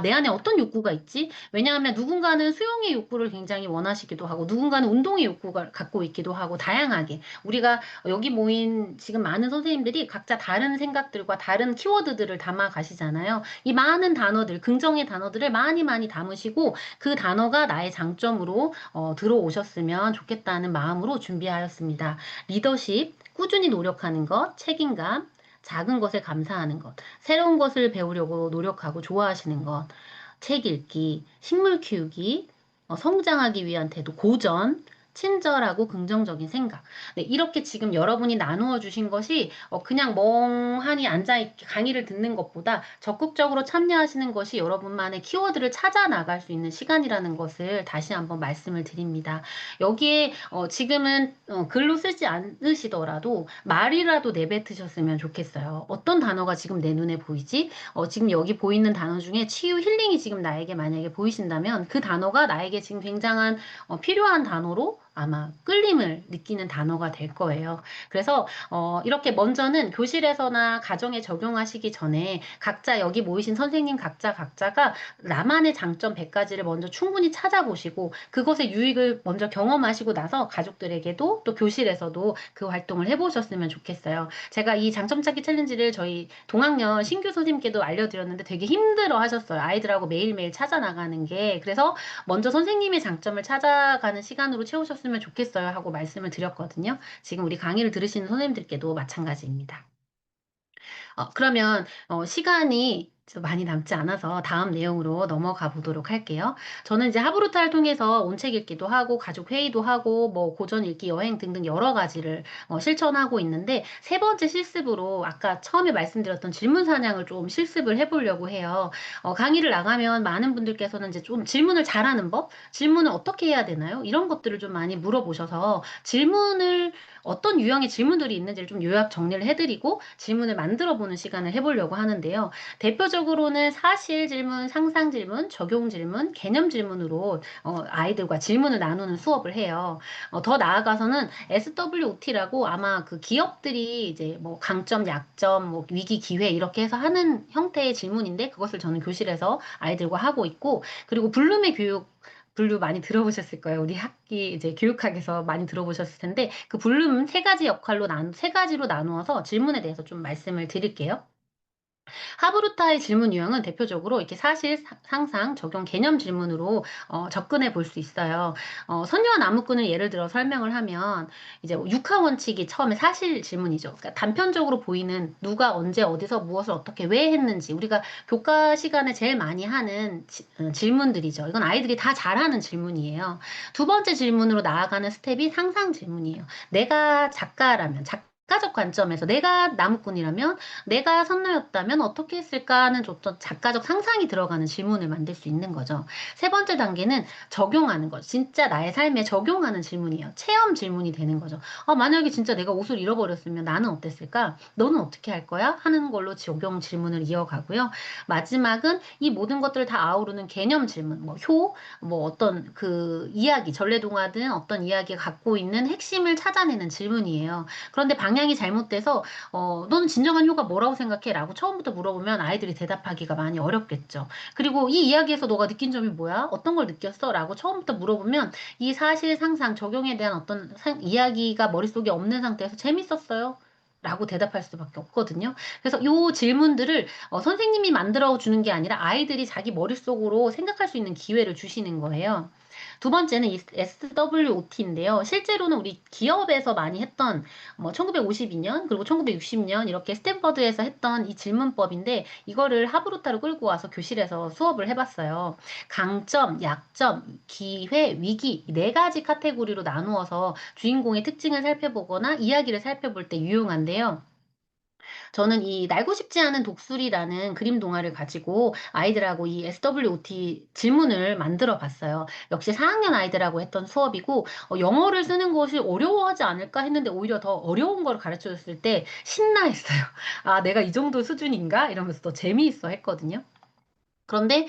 S1: 내 안에 어떤 욕구가 있지? 왜냐하면 누군가는 수영의 욕구를 굉장히 원하시기도 하고, 누군가는 운동의 욕구가 갖고 있기도 하고, 다양하게. 우리가 여기 모인 지금 많은 선생님들이 각자 다른 생각들과 다른 키워드들을 담아 가시잖아요. 이 많은 단어들, 긍정의 단어들을 많이 많이 담으시고, 그 단어가 나의 장점으로 들어오셨으면 좋겠다는 마음으로 준비하였습니다. 리더십, 꾸준히 노력하는 것, 책임감, 작은 것에 감사하는 것, 새로운 것을 배우려고 노력하고 좋아하시는 것, 책 읽기, 식물 키우기, 성장하기 위한 태도, 고전, 친절하고 긍정적인 생각. 네, 이렇게 지금 여러분이 나누어 주신 것이 그냥 멍하니 앉아 강의를 듣는 것보다 적극적으로 참여하시는 것이 여러분만의 키워드를 찾아 나갈 수 있는 시간이라는 것을 다시 한번 말씀을 드립니다. 여기에 지금은 글로 쓰지 않으시더라도 말이라도 내뱉으셨으면 좋겠어요. 어떤 단어가 지금 내 눈에 보이지? 지금 여기 보이는 단어 중에 치유 힐링이 지금 나에게 만약에 보이신다면 그 단어가 나에게 지금 굉장한 필요한 단어로 아마 끌림을 느끼는 단어가 될 거예요. 그래서 이렇게 먼저는 교실에서나 가정에 적용하시기 전에 각자 여기 모이신 선생님 각자가 나만의 장점 100가지를 먼저 충분히 찾아보시고 그것의 유익을 먼저 경험하시고 나서 가족들에게도 또 교실에서도 그 활동을 해보셨으면 좋겠어요. 제가 이 장점 찾기 챌린지를 저희 동학년 신규 선생님께도 알려드렸는데 되게 힘들어 하셨어요. 아이들하고 매일매일 찾아 나가는 게. 그래서 먼저 선생님의 장점을 찾아가는 시간으로 채우셨으면 좋겠어요 하고 말씀을 드렸거든요. 지금 우리 강의를 들으시는 선생님들께도 마찬가지입니다. 그러면 시간이 좀 많이 남지 않아서 다음 내용으로 넘어가 보도록 할게요. 저는 이제 하브루타를 통해서 온책 읽기도 하고 가족 회의도 하고 뭐 고전 읽기 여행 등등 여러 가지를 실천하고 있는데 세 번째 실습으로 아까 처음에 말씀드렸던 질문 사냥을 좀 실습을 해보려고 해요. 강의를 나가면 많은 분들께서는 이제 좀 질문을 잘하는 법, 질문을 어떻게 해야 되나요? 이런 것들을 좀 많이 물어보셔서 질문을 어떤 유형의 질문들이 있는지를 좀 요약 정리를 해드리고 질문을 만들어 보는 시간을 해보려고 하는데요. 대표적으로는 사실 질문, 상상 질문, 적용 질문, 개념 질문으로 아이들과 질문을 나누는 수업을 해요. 더 나아가서는 SWOT라고 아마 그 기업들이 이제 뭐 강점, 약점, 뭐 위기, 기회 이렇게 해서 하는 형태의 질문인데 그것을 저는 교실에서 아이들과 하고 있고 그리고 블룸의 교육 분류 많이 들어보셨을 거예요. 우리 학기 이제 교육학에서 많이 들어보셨을 텐데 그 블룸 세 가지로 나누어서 질문에 대해서 좀 말씀을 드릴게요. 하브루타의 질문 유형은 대표적으로 이렇게 사실, 상상, 적용, 개념 질문으로 접근해 볼 수 있어요. 선녀와 나무꾼을 예를 들어 설명을 하면 이제 육하 원칙이 처음에 사실 질문이죠. 그러니까 단편적으로 보이는 누가 언제 어디서 무엇을 어떻게 왜 했는지 우리가 교과 시간에 제일 많이 하는 질문들이죠. 이건 아이들이 다 잘하는 질문이에요. 두 번째 질문으로 나아가는 스텝이 상상 질문이에요. 내가 작가라면 작가적 관점에서 내가 나무꾼이라면 내가 선녀였다면 어떻게 했을까 하는 어떤 작가적 상상이 들어가는 질문을 만들 수 있는 거죠. 세 번째 단계는 적용하는 것. 진짜 나의 삶에 적용하는 질문이에요. 체험 질문이 되는 거죠. 만약에 진짜 내가 옷을 잃어버렸으면 나는 어땠을까? 너는 어떻게 할 거야? 하는 걸로 적용 질문을 이어가고요. 마지막은 이 모든 것들을 다 아우르는 개념 질문, 뭐 어떤 그 이야기, 전래동화든 어떤 이야기가 갖고 있는 핵심을 찾아내는 질문이에요. 그런데 방향이 잘못돼서 너는 진정한 효가 뭐라고 생각해? 라고 처음부터 물어보면 아이들이 대답하기가 많이 어렵겠죠. 그리고 이 이야기에서 너가 느낀 점이 뭐야? 어떤 걸 느꼈어? 라고 처음부터 물어보면 이 사실 상상, 적용에 대한 어떤 이야기가 머릿속에 없는 상태에서 재밌었어요. 라고 대답할 수밖에 없거든요. 그래서 요 질문들을 선생님이 만들어 주는 게 아니라 아이들이 자기 머릿속으로 생각할 수 있는 기회를 주시는 거예요. 두 번째는 이 SWOT인데요. 실제로는 우리 기업에서 많이 했던 뭐 1952년 그리고 1960년 이렇게 스탠퍼드에서 했던 이 질문법인데 이거를 하브루타로 끌고 와서 교실에서 수업을 해봤어요. 강점, 약점, 기회, 위기 이 네 가지 카테고리로 나누어서 주인공의 특징을 살펴보거나 이야기를 살펴볼 때 유용한데요. 저는 이 날고 싶지 않은 독수리라는 그림 동화를 가지고 아이들하고 이 SWOT 질문을 만들어 봤어요. 역시 4학년 아이들하고 했던 수업이고 영어를 쓰는 것이 어려워하지 않을까 했는데 오히려 더 어려운 걸 가르쳐 줬을 때 신나했어요. 아, 내가 이 정도 수준인가? 이러면서 더 재미있어 했거든요. 그런데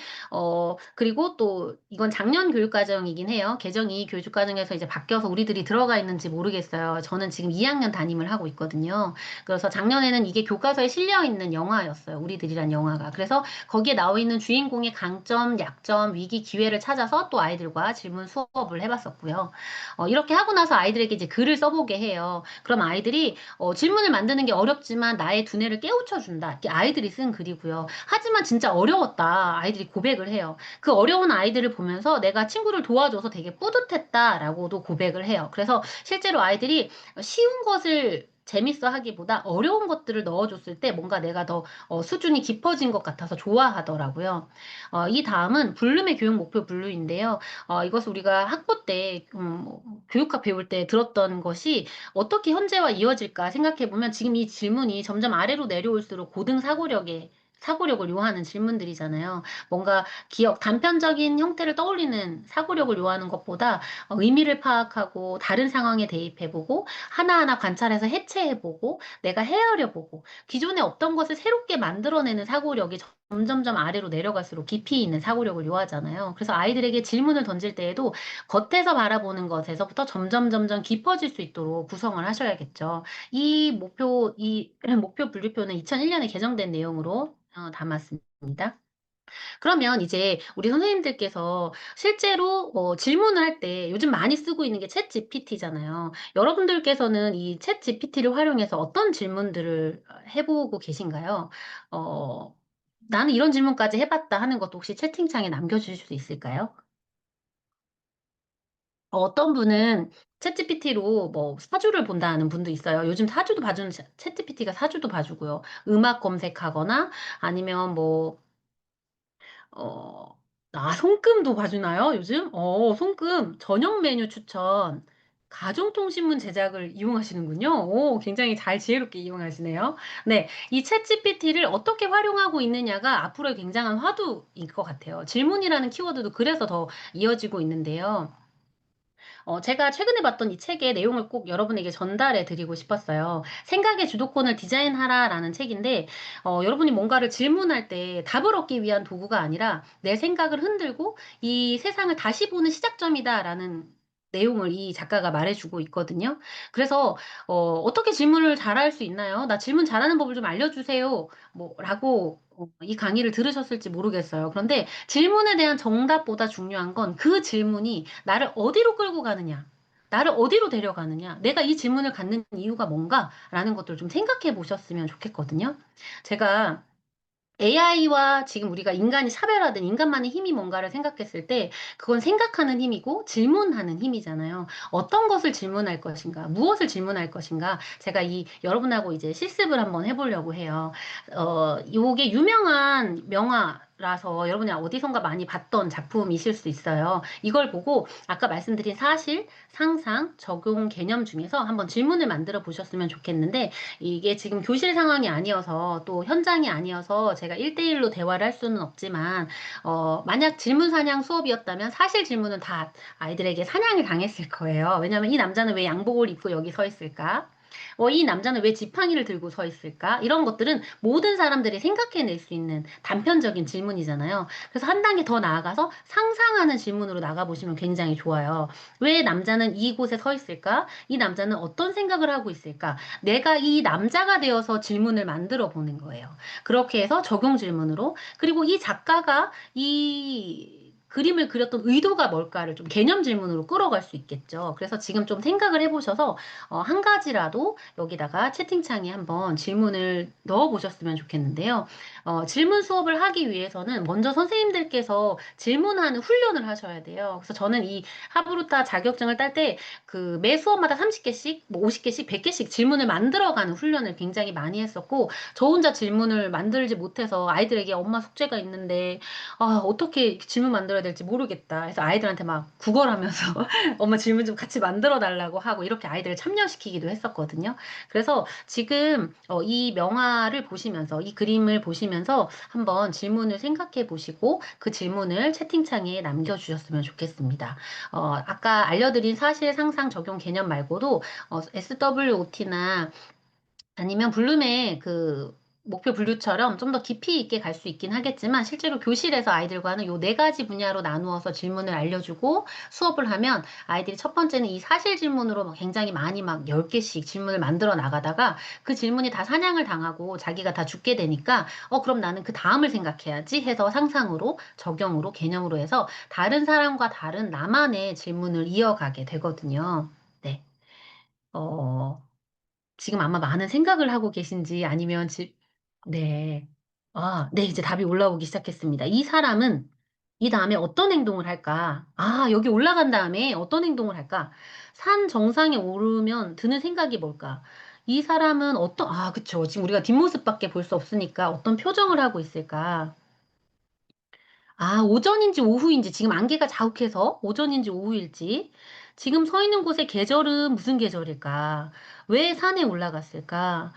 S1: 그리고 또 이건 작년 교육과정이긴 해요. 개정이 교육과정에서 이제 바뀌어서 우리들이 들어가 있는지 모르겠어요. 저는 지금 2학년 담임을 하고 있거든요. 그래서 작년에는 이게 교과서에 실려 있는 영화였어요. 우리들이란 영화가. 그래서 거기에 나와 있는 주인공의 강점, 약점, 위기, 기회를 찾아서 또 아이들과 질문 수업을 해봤었고요. 이렇게 하고 나서 아이들에게 이제 글을 써보게 해요. 그럼 아이들이 질문을 만드는 게 어렵지만 나의 두뇌를 깨우쳐 준다. 이게 아이들이 쓴 글이고요. 하지만 진짜 어려웠다. 아이들이 고백을 해요. 그 어려운 아이들을 보면서 내가 친구를 도와줘서 되게 뿌듯했다라고도 고백을 해요. 그래서 실제로 아이들이 쉬운 것을 재밌어 하기보다 어려운 것들을 넣어줬을 때 뭔가 내가 더 수준이 깊어진 것 같아서 좋아하더라고요. 이 다음은 블룸의 교육 목표 분류인데요. 이것을 우리가 학부 때 교육학 배울 때 들었던 것이 어떻게 현재와 이어질까 생각해 보면 지금 이 질문이 점점 아래로 내려올수록 고등 사고력에 사고력을 요하는 질문들이잖아요. 뭔가 단편적인 형태를 떠올리는 사고력을 요하는 것보다 의미를 파악하고 다른 상황에 대입해보고 하나하나 관찰해서 해체해보고 내가 헤아려보고 기존에 없던 것을 새롭게 만들어내는 사고력이 점점점 아래로 내려갈수록 깊이 있는 사고력을 요하잖아요. 그래서 아이들에게 질문을 던질 때에도 겉에서 바라보는 것에서부터 점점 깊어질 수 있도록 구성을 하셔야겠죠. 이 목표 분류표는 2001년에 개정된 내용으로 담았습니다. 그러면 이제 우리 선생님들께서 실제로 질문을 할 때 요즘 많이 쓰고 있는 게 챗GPT잖아요. 여러분들께서는 이 챗GPT를 활용해서 어떤 질문들을 해보고 계신가요? 어, 나는 이런 질문까지 해봤다 하는 것도 혹시 채팅창에 남겨주실 수 있을까요? 어떤 분은 챗GPT로 뭐 사주를 본다는 분도 있어요. 요즘 사주도 봐주는 챗GPT가 사주도 봐주고요. 음악 검색하거나 아니면 뭐 어, 손금도 봐주나요, 요즘? 손금, 저녁 메뉴 추천, 가정통신문 제작을 이용하시는군요. 굉장히 잘 지혜롭게 이용하시네요. 네, 이 챗GPT를 어떻게 활용하고 있느냐가 앞으로의 굉장한 화두일 것 같아요. 질문이라는 키워드도 그래서 더 이어지고 있는데요. 제가 최근에 봤던 이 책의 내용을 꼭 여러분에게 전달해 드리고 싶었어요. 생각의 주도권을 디자인하라라는 책인데, 여러분이 뭔가를 질문할 때 답을 얻기 위한 도구가 아니라 내 생각을 흔들고 이 세상을 다시 보는 시작점이다라는 내용을 이 작가가 말해주고 있거든요. 그래서 어떻게 질문을 잘할 수 있나요? 나 질문 잘하는 법을 좀 알려주세요. 라고 이 강의를 들으셨을지 모르겠어요. 그런데 질문에 대한 정답보다 중요한 건 그 질문이 나를 어디로 끌고 가느냐, 나를 어디로 데려가느냐, 내가 이 질문을 갖는 이유가 뭔가라는 것들을 좀 생각해 보셨으면 좋겠거든요. 제가 AI와 지금 우리가 인간이 차별화된 인간만의 힘이 뭔가를 생각했을 때 그건 생각하는 힘이고 질문하는 힘이잖아요. 어떤 것을 질문할 것인가, 무엇을 질문할 것인가. 제가 여러분하고 이제 실습을 한번 해보려고 해요. 요게 유명한 명화라서 여러분이 어디선가 많이 봤던 작품이실 수 있어요. 이걸 보고 아까 말씀드린 사실, 상상, 적용 개념 중에서 한번 질문을 만들어 보셨으면 좋겠는데 이게 지금 교실 상황이 아니어서 또 현장이 아니어서 제가 1대1로 대화를 할 수는 없지만, 만약 질문 사냥 수업이었다면 사실 질문은 다 아이들에게 사냥을 당했을 거예요. 왜냐면 이 남자는 왜 양복을 입고 여기 서 있을까? 이 남자는 왜 지팡이를 들고 서 있을까? 이런 것들은 모든 사람들이 생각해낼 수 있는 단편적인 질문이잖아요. 그래서 한 단계 더 나아가서 상상하는 질문으로 나가보시면 굉장히 좋아요. 왜 남자는 이곳에 서 있을까? 이 남자는 어떤 생각을 하고 있을까? 내가 이 남자가 되어서 질문을 만들어 보는 거예요. 그렇게 해서 적용 질문으로. 그리고 이 작가가 이 그림을 그렸던 의도가 뭘까를 좀 개념 질문으로 끌어갈 수 있겠죠. 그래서 지금 좀 생각을 해보셔서 한 가지라도 여기다가 채팅창에 한번 질문을 넣어 보셨으면 좋겠는데요. 질문 수업을 하기 위해서는 먼저 선생님들께서 질문하는 훈련을 하셔야 돼요. 그래서 저는 이 하브루타 자격증을 딸 때 그 매 수업마다 30개씩, 뭐 50개씩, 100개씩 질문을 만들어가는 훈련을 굉장히 많이 했었고, 저 혼자 질문을 만들지 못해서 아이들에게 엄마 숙제가 있는데, 어떻게 질문 만들어야 될지 모르겠다. 그래서 아이들한테 막 구걸하면서 엄마 질문 좀 같이 만들어 달라고 하고 이렇게 아이들을 참여시키기도 했었거든요. 그래서 지금 이 명화를 보시면서 이 그림을 보시면서 한번 질문을 생각해 보시고 그 질문을 채팅창에 남겨주셨으면 좋겠습니다. 아까 알려드린 사실, 상상, 적용 개념 말고도 SWOT나 아니면 블룸의 그 목표 분류처럼 좀 더 깊이 있게 갈 수 있긴 하겠지만 실제로 교실에서 아이들과는 요 네 가지 분야로 나누어서 질문을 알려주고 수업을 하면 아이들이 첫 번째는 이 사실 질문으로 막 굉장히 많이 막 10개씩 질문을 만들어 나가다가 그 질문이 다 사냥을 당하고 자기가 다 죽게 되니까 그럼 나는 그 다음을 생각해야지 해서 상상으로 적용으로 개념으로 해서 다른 사람과 다른 나만의 질문을 이어가게 되거든요. 네. 어, 지금 아마 많은 생각을 하고 계신지 아니면 네. 네, 이제 답이 올라오기 시작했습니다. 이 사람은 이 다음에 어떤 행동을 할까? 여기 올라간 다음에 어떤 행동을 할까? 산 정상에 오르면 드는 생각이 뭘까? 이 사람은 그쵸. 지금 우리가 뒷모습밖에 볼 수 없으니까 어떤 표정을 하고 있을까? 오전인지 오후인지, 지금 안개가 자욱해서 오전인지 오후일지, 지금 서 있는 곳의 계절은 무슨 계절일까? 왜 산에 올라갔을까?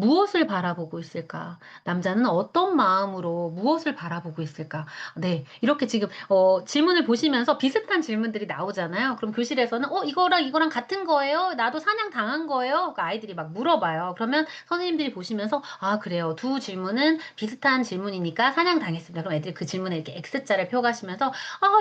S1: 무엇을 바라보고 있을까? 남자는 어떤 마음으로 무엇을 바라보고 있을까? 네. 이렇게 지금, 질문을 보시면서 비슷한 질문들이 나오잖아요. 그럼 교실에서는, 이거랑 이거랑 같은 거예요? 나도 사냥 당한 거예요? 그러니까 아이들이 막 물어봐요. 그러면 선생님들이 보시면서, 아, 그래요. 두 질문은 비슷한 질문이니까 사냥 당했습니다. 그럼 애들이 그 질문에 이렇게 X자를 펴가시면서,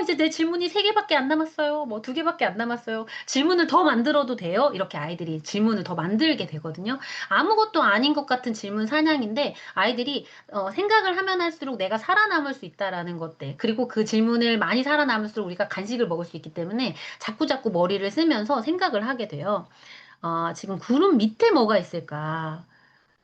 S1: 이제 내 질문이 세 개밖에 안 남았어요. 뭐 두 개밖에 안 남았어요. 질문을 더 만들어도 돼요? 이렇게 아이들이 질문을 더 만들게 되거든요. 아무것도 아닌 것 같은 질문 사냥인데 아이들이 생각을 하면 할수록 내가 살아남을 수 있다라는 것들 그리고 그 질문을 많이 살아남을수록 우리가 간식을 먹을 수 있기 때문에 자꾸자꾸 머리를 쓰면서 생각을 하게 돼요. 지금 구름 밑에 뭐가 있을까?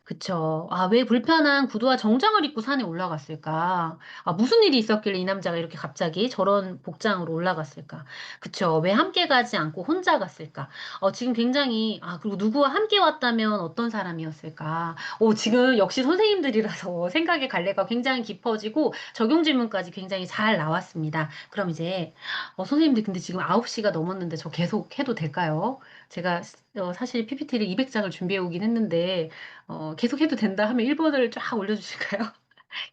S1: 그쵸. 왜 불편한 구두와 정장을 입고 산에 올라갔을까? 무슨 일이 있었길래 이 남자가 이렇게 갑자기 저런 복장으로 올라갔을까? 그쵸. 왜 함께 가지 않고 혼자 갔을까? 지금 굉장히, 그리고 누구와 함께 왔다면 어떤 사람이었을까? 지금 역시 선생님들이라서 생각의 갈래가 굉장히 깊어지고 적용 질문까지 굉장히 잘 나왔습니다. 그럼 이제, 선생님들 근데 지금 9시가 넘었는데 저 계속 해도 될까요? 제가 사실 PPT를 200장을 준비해 오긴 했는데, 계속 해도 된다 하면 1번을 쫙 올려주실까요?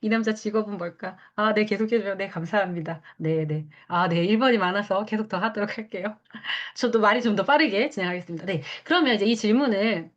S1: 이 남자 직업은 뭘까? 네, 계속 해줘요. 네, 감사합니다. 네, 네. 네, 1번이 많아서 계속 더 하도록 할게요. 저도 말이 좀 더 빠르게 진행하겠습니다. 네. 그러면 이제 이 질문을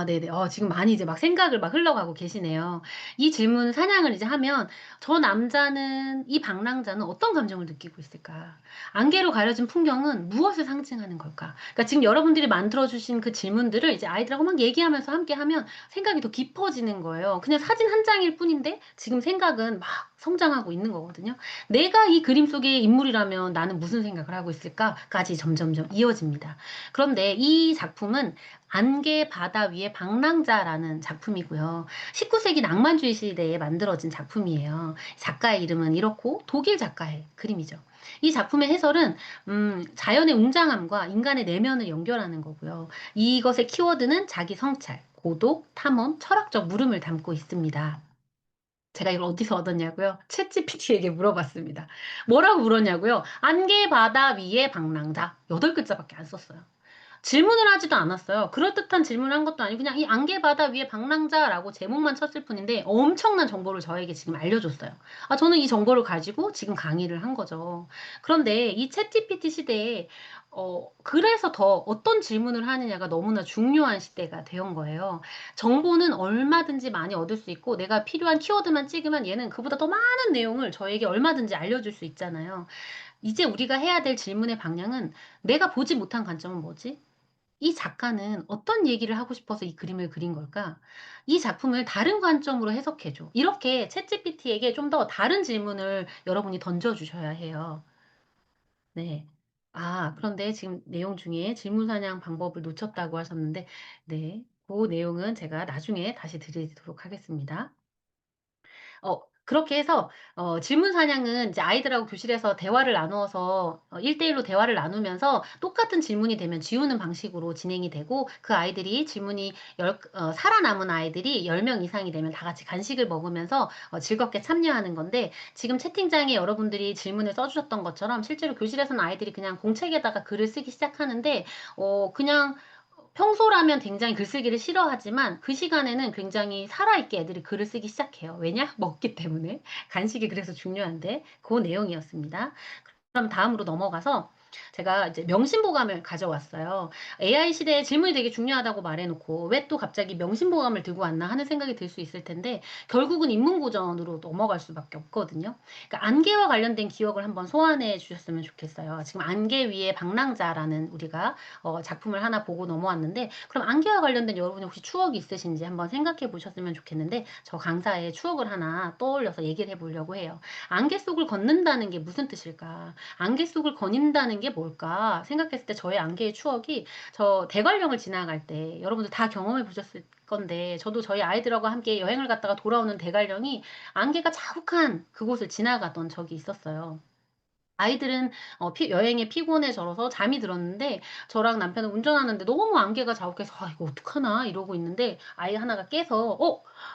S1: 네네. 지금 많이 이제 막 생각을 막 흘러가고 계시네요. 이 질문 사냥을 이제 하면 저 남자는 이 방랑자는 어떤 감정을 느끼고 있을까? 안개로 가려진 풍경은 무엇을 상징하는 걸까? 그러니까 지금 여러분들이 만들어 주신 그 질문들을 이제 아이들하고 막 얘기하면서 함께 하면 생각이 더 깊어지는 거예요. 그냥 사진 한 장일 뿐인데 지금 생각은 막 성장하고 있는 거거든요. 내가 이 그림 속의 인물이라면 나는 무슨 생각을 하고 있을까?까지 점점점 이어집니다. 그런데 이 작품은 안개 바다 위의 방랑자라는 작품이고요. 19세기 낭만주의 시대에 만들어진 작품이에요. 작가의 이름은 이렇고 독일 작가의 그림이죠. 이 작품의 해설은 자연의 웅장함과 인간의 내면을 연결하는 거고요. 이것의 키워드는 자기 성찰, 고독, 탐험, 철학적 물음을 담고 있습니다. 제가 이걸 어디서 얻었냐고요? 챗GPT에게 물어봤습니다. 뭐라고 물었냐고요? 안개 바다 위의 방랑자. 8글자밖에 안 썼어요. 질문을 하지도 않았어요. 그럴듯한 질문을 한 것도 아니고 그냥 이 안개바다 위에 방랑자라고 제목만 쳤을 뿐인데 엄청난 정보를 저에게 지금 알려줬어요. 저는 이 정보를 가지고 지금 강의를 한 거죠. 그런데 이 챗GPT 시대에 그래서 더 어떤 질문을 하느냐가 너무나 중요한 시대가 되온 거예요. 정보는 얼마든지 많이 얻을 수 있고 내가 필요한 키워드만 찍으면 얘는 그보다 더 많은 내용을 저에게 얼마든지 알려줄 수 있잖아요. 이제 우리가 해야 될 질문의 방향은 내가 보지 못한 관점은 뭐지? 이 작가는 어떤 얘기를 하고 싶어서 이 그림을 그린 걸까? 이 작품을 다른 관점으로 해석해 줘. 이렇게 챗GPT에게 좀 더 다른 질문을 여러분이 던져 주셔야 해요. 네. 그런데 지금 내용 중에 질문 사냥 방법을 놓쳤다고 하셨는데 네. 그 내용은 제가 나중에 다시 드리도록 하겠습니다. 그렇게 해서 질문 사냥은 이제 아이들하고 교실에서 대화를 나누어서 1대 1로 대화를 나누면서 똑같은 질문이 되면 지우는 방식으로 진행이 되고 그 아이들이 질문이 살아남은 아이들이 10명 이상이 되면 다 같이 간식을 먹으면서 즐겁게 참여하는 건데 지금 채팅창에 여러분들이 질문을 써 주셨던 것처럼 실제로 교실에서는 아이들이 그냥 공책에다가 글을 쓰기 시작하는데 그냥 평소라면 굉장히 글쓰기를 싫어하지만 그 시간에는 굉장히 살아있게 애들이 글을 쓰기 시작해요. 왜냐? 먹기 때문에. 간식이 그래서 중요한데 그 내용이었습니다. 그럼 다음으로 넘어가서 제가 이제 명심보감을 가져왔어요. AI 시대에 질문이 되게 중요하다고 말해놓고 왜 또 갑자기 명심보감을 들고 왔나 하는 생각이 들 수 있을 텐데 결국은 인문고전으로 넘어갈 수밖에 없거든요. 그러니까 안개와 관련된 기억을 한번 소환해 주셨으면 좋겠어요. 지금 안개 위에 방랑자라는 우리가 작품을 하나 보고 넘어왔는데 그럼 안개와 관련된 여러분이 혹시 추억이 있으신지 한번 생각해 보셨으면 좋겠는데 저 강사의 추억을 하나 떠올려서 얘기를 해보려고 해요. 안개 속을 걷는다는 게 무슨 뜻일까? 안개 속을 거닌다는 게 뭘까? 생각했을 때 저의 안개의 추억이 저 대관령을 지나갈 때 여러분들 다 경험해 보셨을 건데 저도 저희 아이들하고 함께 여행을 갔다가 돌아오는 대관령이 안개가 자욱한 그곳을 지나가던 적이 있었어요. 아이들은 여행에 피곤해 져서 잠이 들었는데 저랑 남편은 운전하는데 너무 안개가 자욱해서 '아 이거 어떡하나.' 이러고 있는데 아이 하나가 깨서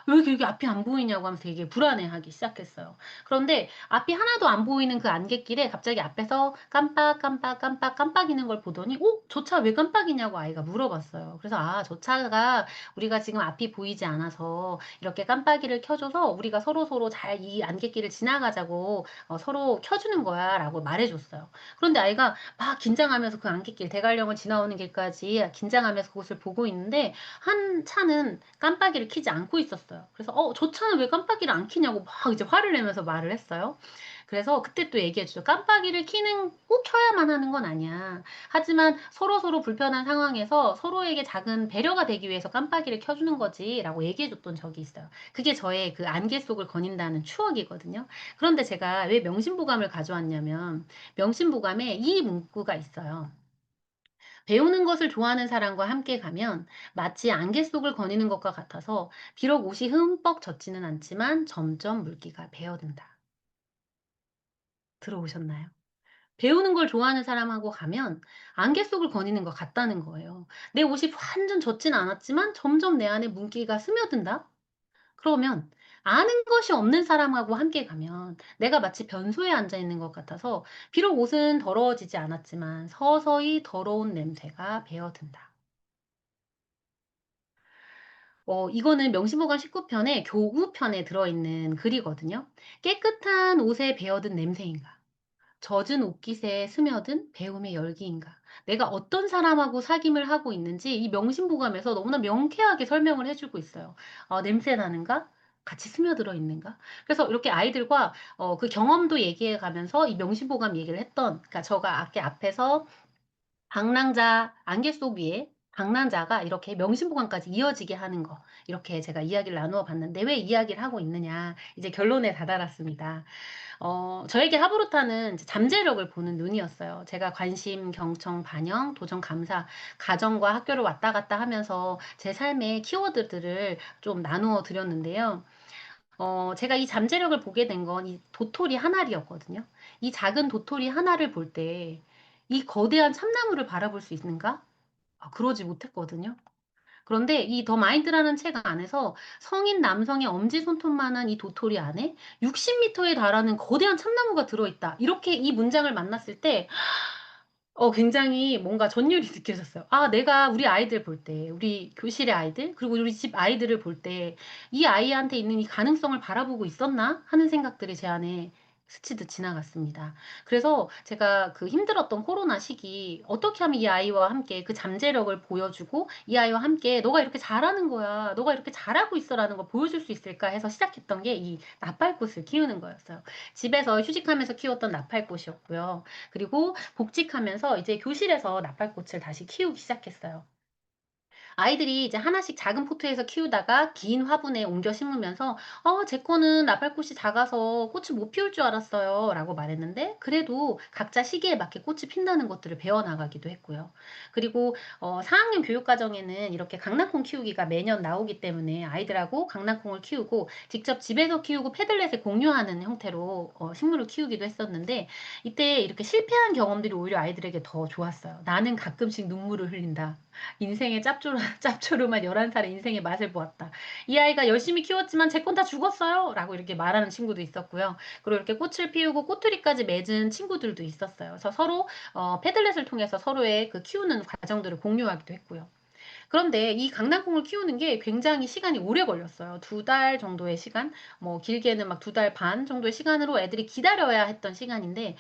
S1: 왜 이렇게 앞이 안 보이냐."고 하면서 되게 불안해하기 시작했어요. 그런데 앞이 하나도 안 보이는 그 안갯길에 갑자기 앞에서 깜빡이는 걸 보더니 저 차 왜 깜빡이냐."고 아이가 물어봤어요. 그래서 저 차가 우리가 지금 앞이 보이지 않아서 이렇게 깜빡이를 켜 줘서 우리가 서로서로 잘 이 안갯길을 지나가자고 서로 켜주는 거야라고 말해줬어요. 그런데 아이가 막 긴장하면서 그 안갯길 대관령을 지나오는 길까지 긴장하면서 그곳을 보고 있는데 한 차는 깜빡이를 켜지 않고 있었어요. 그래서 저 차는 왜 깜빡이를 안 켜냐고 막 이제 화를 내면서 말을 했어요. 그래서 그때 또 얘기해 주죠. "깜빡이를 켜는 꼭 켜야만 하는 건 아니야. 하지만 서로서로 불편한 상황에서 서로에게 작은 배려가 되기 위해서 깜빡이를 켜주는 거지."라고 얘기해 줬던 적이 있어요. 그게 저의 그 안개 속을 거닌다는 추억이거든요. 그런데 제가 왜 명심보감을 가져왔냐면 명심보감에 이 문구가 있어요. "배우는 것을 좋아하는 사람과 함께 가면 마치 안개 속을 거니는 것과 같아서 비록 옷이 흠뻑 젖지는 않지만 점점 물기가 배어든다." 들어보셨나요? 배우는 걸 좋아하는 사람하고 가면 안개 속을 거니는 것 같다는 거예요. 내 옷이 완전 젖진 않았지만 점점 내 안에 물기가 스며든다? 그러면 아는 것이 없는 사람하고 함께 가면 내가 마치 변소에 앉아 있는 것 같아서 비록 옷은 더러워지지 않았지만 서서히 더러운 냄새가 배어든다. 이거는 명심보감 19편의 교구편에 들어있는 글이거든요. 깨끗한 옷에 배어든 냄새인가? 젖은 옷깃에 스며든 배움의 열기인가? 내가 어떤 사람하고 사귐을 하고 있는지 이 명심보감에서 너무나 명쾌하게 설명을 해 주고 있어요. 냄새 나는가? 같이 스며들어 있는가? 그래서 이렇게 아이들과 그 경험도 얘기해 가면서 이 명심보감 얘기를 그러니까 제가 앞에서 방랑자 안개 속 위에 방랑자가 이렇게 명심보감까지 이어지게 하는 거 이렇게 제가 이야기를 나누어 봤는데 왜 이야기를 하고 있느냐 이제 결론에 다다랐습니다. 저에게 하브루타는 이제 잠재력을 보는 눈이었어요. 제가 관심, 경청, 반영, 도전, 감사, 가정과 학교를 왔다 갔다 하면서 제 삶의 키워드들을 좀 나누어 드렸는데요. 제가 이 잠재력을 보게 된 건 이 도토리 한 알이었거든요. 이 작은 도토리 하나를 볼 때 이 거대한 참나무를 바라볼 수 있는가? 그러지 못했거든요. 그런데 이 더 마인드라는 책 안에서 성인 남성의 엄지손톱만한 이 도토리 안에 60 미터에 달하는 거대한 참나무가 들어있다. 이렇게 이 문장을 만났을 때 굉장히 뭔가 전율이 느껴졌어요. 내가 우리 아이들 볼 때, 우리 교실의 아이들, 그리고 우리 집 아이들을 볼 때 '이 아이한테 있는 이 가능성을 바라보고 있었나?' 하는 생각들이 제 안에 스치듯 지나갔습니다. 그래서 제가 그 힘들었던 코로나 시기 어떻게 하면 이 아이와 함께 그 잠재력을 보여주고 이 아이와 함께 "너가 이렇게 잘하는 거야. 너가 이렇게 잘하고 있어."라는 걸 보여줄 수 있을까 해서 시작했던 게 이 나팔꽃을 키우는 거였어요. 집에서 휴직하면서 키웠던 나팔꽃이었고요. 그리고 복직하면서 이제 교실에서 나팔꽃을 다시 키우기 시작했어요. 아이들이 이제 하나씩 작은 포트에서 키우다가 긴 화분에 옮겨 심으면서 제 거는 나팔꽃이 작아서 꽃을 못 피울 줄 알았어요."라고 말했는데 그래도 각자 시기에 맞게 꽃이 핀다는 것들을 배워 나가기도 했고요. 그리고 4 학년 교육과정에는 이렇게 강낭콩 키우기가 매년 나오기 때문에 아이들하고 강낭콩을 키우고 직접 집에서 키우고 패들렛에 공유하는 형태로 식물을 키우기도 했었는데 이때 이렇게 실패한 경험들이 오히려 아이들에게 더 좋았어요. "나는 가끔씩 눈물을 흘린다." 인생의 짭조름한 11 살의 인생의 맛을 보았다. "이 아이가 열심히 키웠지만 제 건 다 죽었어요."라고 이렇게 말하는 친구도 있었고요. 그리고 이렇게 꽃을 피우고 꼬투리까지 맺은 친구들도 있었어요. 그래서 서로 패들렛을 통해서 서로의 그 키우는 과정들을 공유하기도 했고요. 그런데 이 강낭콩을 키우는 게 굉장히 시간이 오래 걸렸어요. 2달 정도의 시간, 뭐 길게는 막 2달 반 정도의 시간으로 애들이 기다려야 했던 시간인데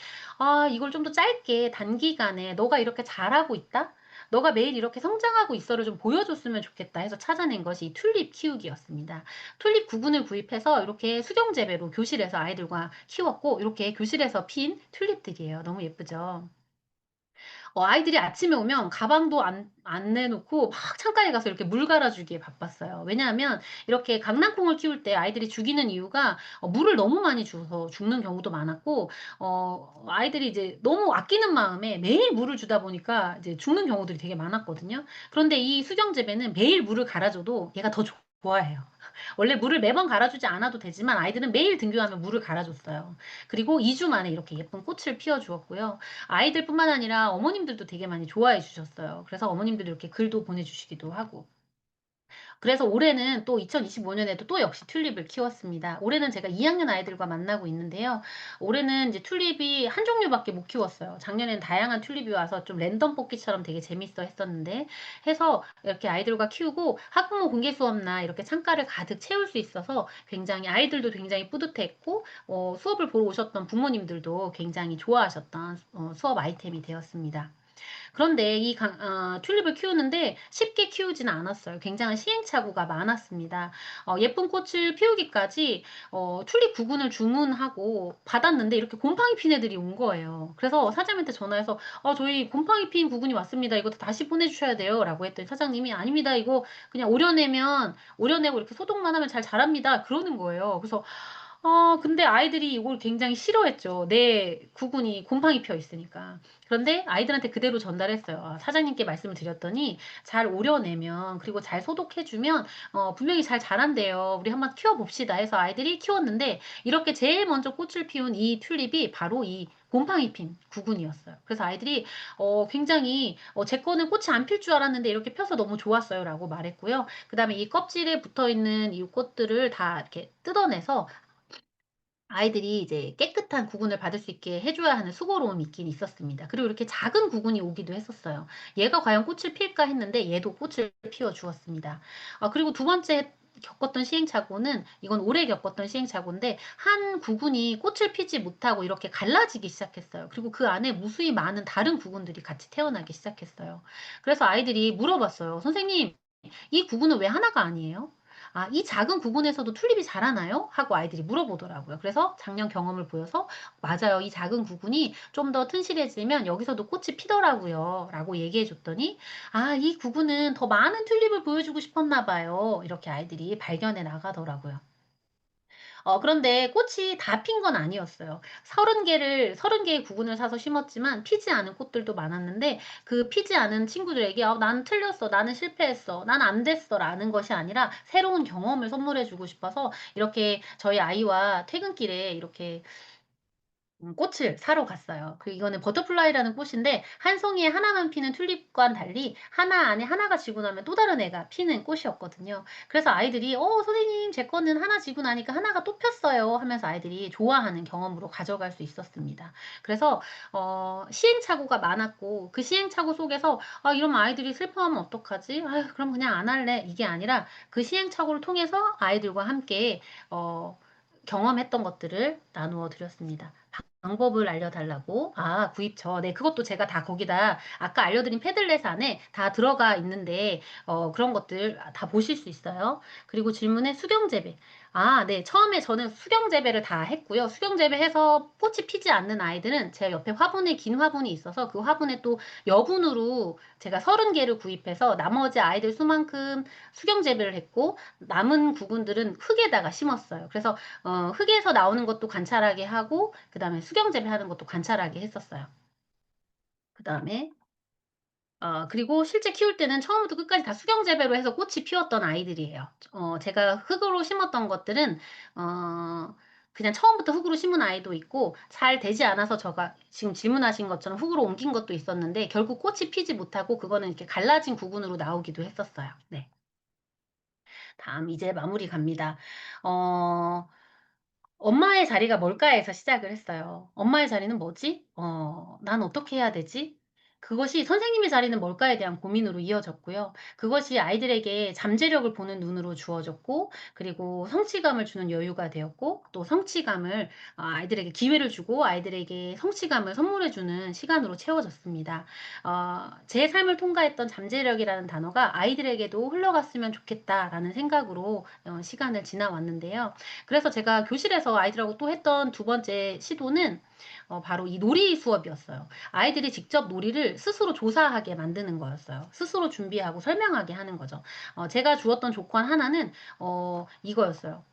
S1: 이걸 좀 더 짧게 단기간에 "너가 이렇게 잘하고 있다. 너가 매일 이렇게 성장하고 있어."를 좀 보여줬으면 좋겠다 해서 찾아낸 것이 이 튤립 키우기였습니다. 튤립 구근을 구입해서 이렇게 수경 재배로 교실에서 아이들과 키웠고 이렇게 교실에서 핀 튤립들이에요. 너무 예쁘죠? 아이들이 아침에 오면 가방도 안 내놓고 막 창가에 가서 이렇게 물 갈아 주기에 바빴어요. 왜냐하면 이렇게 강낭콩을 키울 때 아이들이 죽이는 이유가 물을 너무 많이 줘서 죽는 경우도 많았고 아이들이 이제 너무 아끼는 마음에 매일 물을 주다 보니까 이제 죽는 경우들이 되게 많았거든요. 그런데 이 수경 재배는 매일 물을 갈아 줘도 얘가 더 좋아해요. 원래 물을 매번 갈아주지 않아도 되지만 아이들은 매일 등교하면 물을 갈아줬어요. 그리고 2주 만에 이렇게 예쁜 꽃을 피워주었고요. 아이들뿐만 아니라 어머님들도 되게 많이 좋아해 주셨어요. 그래서 어머님들도 이렇게 글도 보내주시기도 하고. 그래서 올해는 또 2025년에도 또 역시 튤립을 키웠습니다. 올해는 제가 2학년 아이들과 만나고 있는데요. 올해는 이제 튤립이 한 종류밖에 못 키웠어요. 작년에는 다양한 튤립이 와서 좀 랜덤 뽑기처럼 되게 재밌어 했었는데 해서 이렇게 아이들과 키우고 학부모 공개 수업나 이렇게 창가를 가득 채울 수 있어서 굉장히 아이들도 굉장히 뿌듯했고 수업을 보러 오셨던 부모님들도 굉장히 좋아하셨던 수업 아이템이 되었습니다. 그런데 튤립을 키우는데 쉽게 키우지는 않았어요. 굉장한 시행착오가 많았습니다. 예쁜 꽃을 피우기까지 튤립 구근을 주문하고 받았는데 이렇게 곰팡이 핀 애들이 온 거예요. 그래서 사장님한테 전화해서 저희 곰팡이 핀 구근이 왔습니다. 이거 다시 보내주셔야 돼요. 라고 했더니 사장님이 아닙니다. 이거 그냥 오려내고 이렇게 소독만 하면 잘 자랍니다. 그러는 거예요. 그래서 근데 아이들이 이걸 굉장히 싫어했죠. 내 구근이 곰팡이 펴 있으니까. 그런데 아이들한테 그대로 전달했어요. 사장님께 말씀을 드렸더니 잘 오려내면 그리고 잘 소독해 주면 분명히 잘 자란대요. 우리 한번 키워 봅시다 해서 아이들이 키웠는데 이렇게 제일 먼저 꽃을 피운 이 튤립이 바로 이 곰팡이 핀 구근이었어요. 그래서 아이들이 굉장히 제 거는 꽃이 안 필 줄 알았는데 이렇게 펴서 너무 좋았어요라고 말했고요. 그다음에 이 껍질에 붙어 있는 이 꽃들을 다 이렇게 뜯어내서 아이들이 이제 깨끗한 구근을 받을 수 있게 해 줘야 하는 수고로움이 있긴 있었습니다. 그리고 이렇게 작은 구근이 오기도 했었어요. 얘가 과연 꽃을 필까 했는데 얘도 꽃을 피워 주었습니다. 그리고 두 번째 겪었던 시행착오는 이건 올해 겪었던 시행착오인데 한 구근이 꽃을 피지 못하고 이렇게 갈라지기 시작했어요. 그리고 그 안에 무수히 많은 다른 구근들이 같이 태어나기 시작했어요. 그래서 아이들이 물어봤어요. "선생님 이 구근은 왜 하나가 아니에요?" 이 작은 구근에서도 튤립이 자라나요? 하고 아이들이 물어보더라고요. 그래서 작년 경험을 보여서 맞아요. 이 작은 구근이 좀 더 튼실해지면 여기서도 꽃이 피더라고요. 라고 얘기해 줬더니 이 구근은 더 많은 튤립을 보여주고 싶었나 봐요. 이렇게 아이들이 발견해 나가더라고요. 그런데 꽃이 다 핀 건 아니었어요. 30 개의 구근을 사서 심었지만 피지 않은 꽃들도 많았는데 그 피지 않은 친구들에게 나는 틀렸어. 나는 실패했어. 난 안 됐어."라는 것이 아니라 새로운 경험을 선물해 주고 싶어서 이렇게 저희 아이와 퇴근길에 이렇게 꽃을 사러 갔어요. 이거는 버터플라이라는 꽃인데 한 송이에 하나만 피는 튤립과는 달리 하나 안에 하나가 지고 나면 또 다른 애가 피는 꽃이었거든요. 그래서 아이들이 선생님 제 거는 하나 지고 나니까 하나가 또 폈어요." 하면서 아이들이 좋아하는 경험으로 가져갈 수 있었습니다. 그래서 시행착오가 많았고 그 시행착오 속에서 '이러면 아이들이 슬퍼하면 어떡하지? 아유 그럼 그냥 안 할래.' 이게 아니라 그 시행착오를 통해서 아이들과 함께 경험했던 것들을 나누어 드렸습니다. 방법을 알려달라고. 구입처. 네, 그것도 제가 다 거기다 아까 알려드린 패들렛 안에 다 들어가 있는데 그런 것들 다 보실 수 있어요. 그리고 질문에 수경재배. 네. 처음에 저는 수경재배를 다 했고요. 수경재배해서 꽃이 피지 않는 아이들은 제 옆에 화분에 긴 화분이 있어서 그 화분에 또 여분으로 제가 30개를 구입해서 나머지 아이들 수만큼 수경재배를 했고 남은 구근들은 흙에다가 심었어요. 그래서 흙에서 나오는 것도 관찰하게 하고 그다음에 수경재배하는 것도 관찰하게 했었어요. 그다음에 그리고 실제 키울 때는 처음부터 끝까지 다 수경재배로 해서 꽃이 피웠던 아이들이에요. 제가 흙으로 심었던 것들은 어 그냥 처음부터 흙으로 심은 아이도 있고 잘 되지 않아서 제가 지금 질문하신 것처럼 흙으로 옮긴 것도 있었는데 결국 꽃이 피지 못하고 그거는 이렇게 갈라진 구근으로 나오기도 했었어요. 네. 다음 이제 마무리 갑니다. 어 '엄마의 자리가 뭘까?'에서 시작을 했어요. '엄마의 자리는 뭐지? 난 어떻게 해야 되지?' 그것이 '선생님의 자리는 뭘까?'에 대한 고민으로 이어졌고요. 그것이 아이들에게 잠재력을 보는 눈으로 주어졌고 그리고 성취감을 주는 여유가 되었고 또 성취감을 아이들에게 기회를 주고 아이들에게 성취감을 선물해 주는 시간으로 채워졌습니다. 제 삶을 통과했던 잠재력이라는 단어가 '아이들에게도 흘러갔으면 좋겠다.'라는 생각으로 시간을 지나왔는데요. 그래서 제가 교실에서 아이들하고 또 했던 두 번째 시도는 바로 이 놀이 수업이었어요. 아이들이 직접 놀이를 스스로 조사하게 만드는 거였어요. 스스로 준비하고 설명하게 하는 거죠. 제가 주었던 조건 하나는 이거였어요.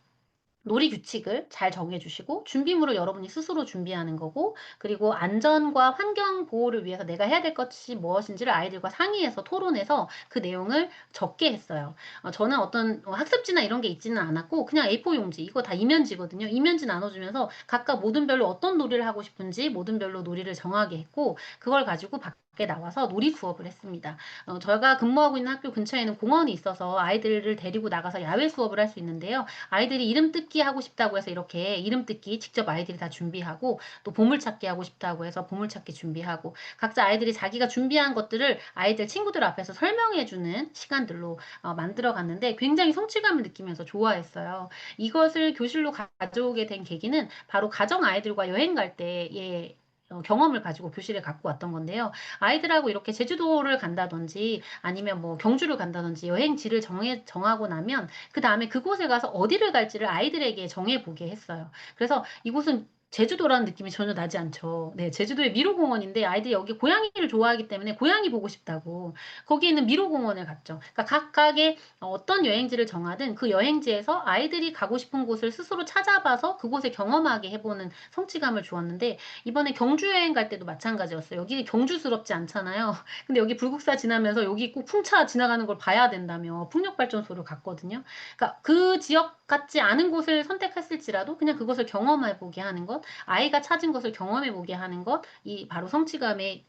S1: 놀이 규칙을 잘 정해 주시고 준비물을 여러분이 스스로 준비하는 거고, 그리고 안전과 환경 보호를 위해서 내가 해야 될 것이 무엇인지를 아이들과 상의해서 토론해서 그 내용을 적게 했어요. 저는 어떤 학습지나 이런 게 있지는 않았고 그냥 A4 용지, 이거 다 이면지거든요. 이면지 나눠주면서 각각 모든별로 어떤 놀이를 하고 싶은지 모든별로 놀이를 정하게 했고, 그걸 가지고 밖에 나와서 놀이 수업을 했습니다. 저희가 근무하고 있는 학교 근처에는 공원이 있어서 아이들을 데리고 나가서 야외 수업을 할 수 있는데요. 아이들이 이름 뜯기 하고 싶다고 해서 이렇게 이름 뜯기 직접 아이들이 다 준비하고, 또 보물찾기 하고 싶다고 해서 보물찾기 준비하고, 각자 아이들이 자기가 준비한 것들을 아이들 친구들 앞에서 설명해 주는 시간들로 만들어 갔는데 굉장히 성취감을 느끼면서 좋아했어요. 이것을 교실로 가져오게 된 계기는 바로 가정 아이들과 여행 갈 때의 경험을 가지고 교실에 갖고 왔던 건데요. 아이들하고 이렇게 제주도를 간다든지 아니면 뭐 경주를 간다든지 여행지를 정하고 나면 그다음에 그곳에 가서 어디를 갈지를 아이들에게 정해보게 했어요. 그래서 이곳은 제주도라는 느낌이 전혀 나지 않죠. 네, 제주도의 미로공원인데 아이들이 여기 고양이를 좋아하기 때문에 고양이 보고 싶다고 거기 있는 미로공원을 갔죠. 그러니까 각각의 어떤 여행지를 정하든 그 여행지에서 아이들이 가고 싶은 곳을 스스로 찾아봐서 그곳을 경험하게 해보는 성취감을 주었는데, 이번에 경주 여행 갈 때도 마찬가지였어요. 여기 경주스럽지 않잖아요. 근데 여기 불국사 지나면서 여기 꼭 풍차 지나가는 걸 봐야 된다며 풍력발전소를 갔거든요. 그러니까 그 지역 같지 않은 곳을 선택했을지라도 그냥 그것을 경험해 보게 하는 것, 아이가 찾은 것을 경험해 보게 하는 것, 이 바로 성취감의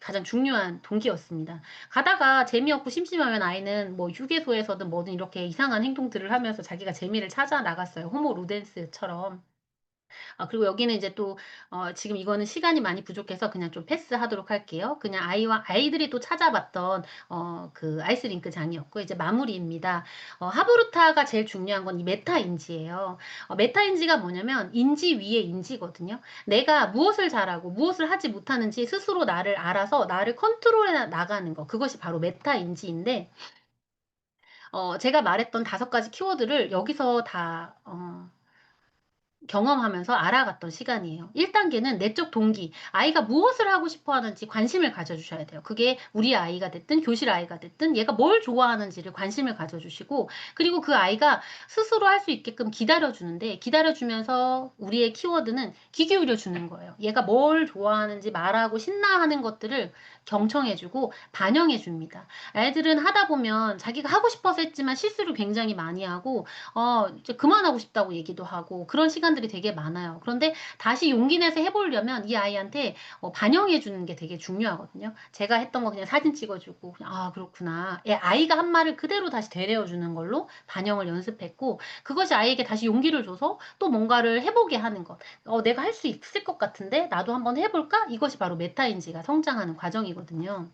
S1: 가장 중요한 동기였습니다. 가다가 재미없고 심심하면 아이는 뭐 휴게소에서든 뭐든 이렇게 이상한 행동들을 하면서 자기가 재미를 찾아 나갔어요. 호모 루덴스처럼. 그리고 여기는 이제 또 지금 이거는 시간이 많이 부족해서 그냥 좀 패스하도록 할게요. 그냥 아이들이 또 찾아봤던 그 아이스링크장이었고, 이제 마무리입니다. 하브루타가 제일 중요한 건 이 메타인지예요. 메타인지가 뭐냐면 인지 위에 인지거든요. 내가 무엇을 잘하고 무엇을 하지 못하는지 스스로 나를 알아서 나를 컨트롤해 나가는 거. 그것이 바로 메타인지인데, 제가 말했던 5가지 키워드를 여기서 다 경험하면서 알아갔던 시간이에요. 1단계는 내적 동기. 아이가 무엇을 하고 싶어 하는지 관심을 가져주셔야 돼요. 그게 우리 아이가 됐든 교실 아이가 됐든 얘가 뭘 좋아하는지를 관심을 가져주시고, 그리고 그 아이가 스스로 할 수 있게끔 기다려주는데, 기다려주면서 우리의 키워드는 귀 기울여주는 거예요. 얘가 뭘 좋아하는지 말하고 신나하는 것들을 경청해주고 반영해줍니다. 애들은 하다 보면 자기가 하고 싶어서 했지만 실수를 굉장히 많이 하고 이제 그만하고 싶다고 얘기도 하고 그런 시간들이 되게 많아요. 그런데 다시 용기 내서 해보려면 이 아이한테 반영해 주는 게 되게 중요하거든요. 제가 했던 거 그냥 사진 찍어주고 그냥 그렇구나. 아이가 한 말을 그대로 다시 되뇌어 주는 걸로 반영을 연습했고, 그것이 아이에게 다시 용기를 줘서 또 뭔가를 해보게 하는 것. 내가 할 수 있을 것 같은데 나도 한번 해볼까? 이것이 바로 메타인지가 성장하는 과정이거든요.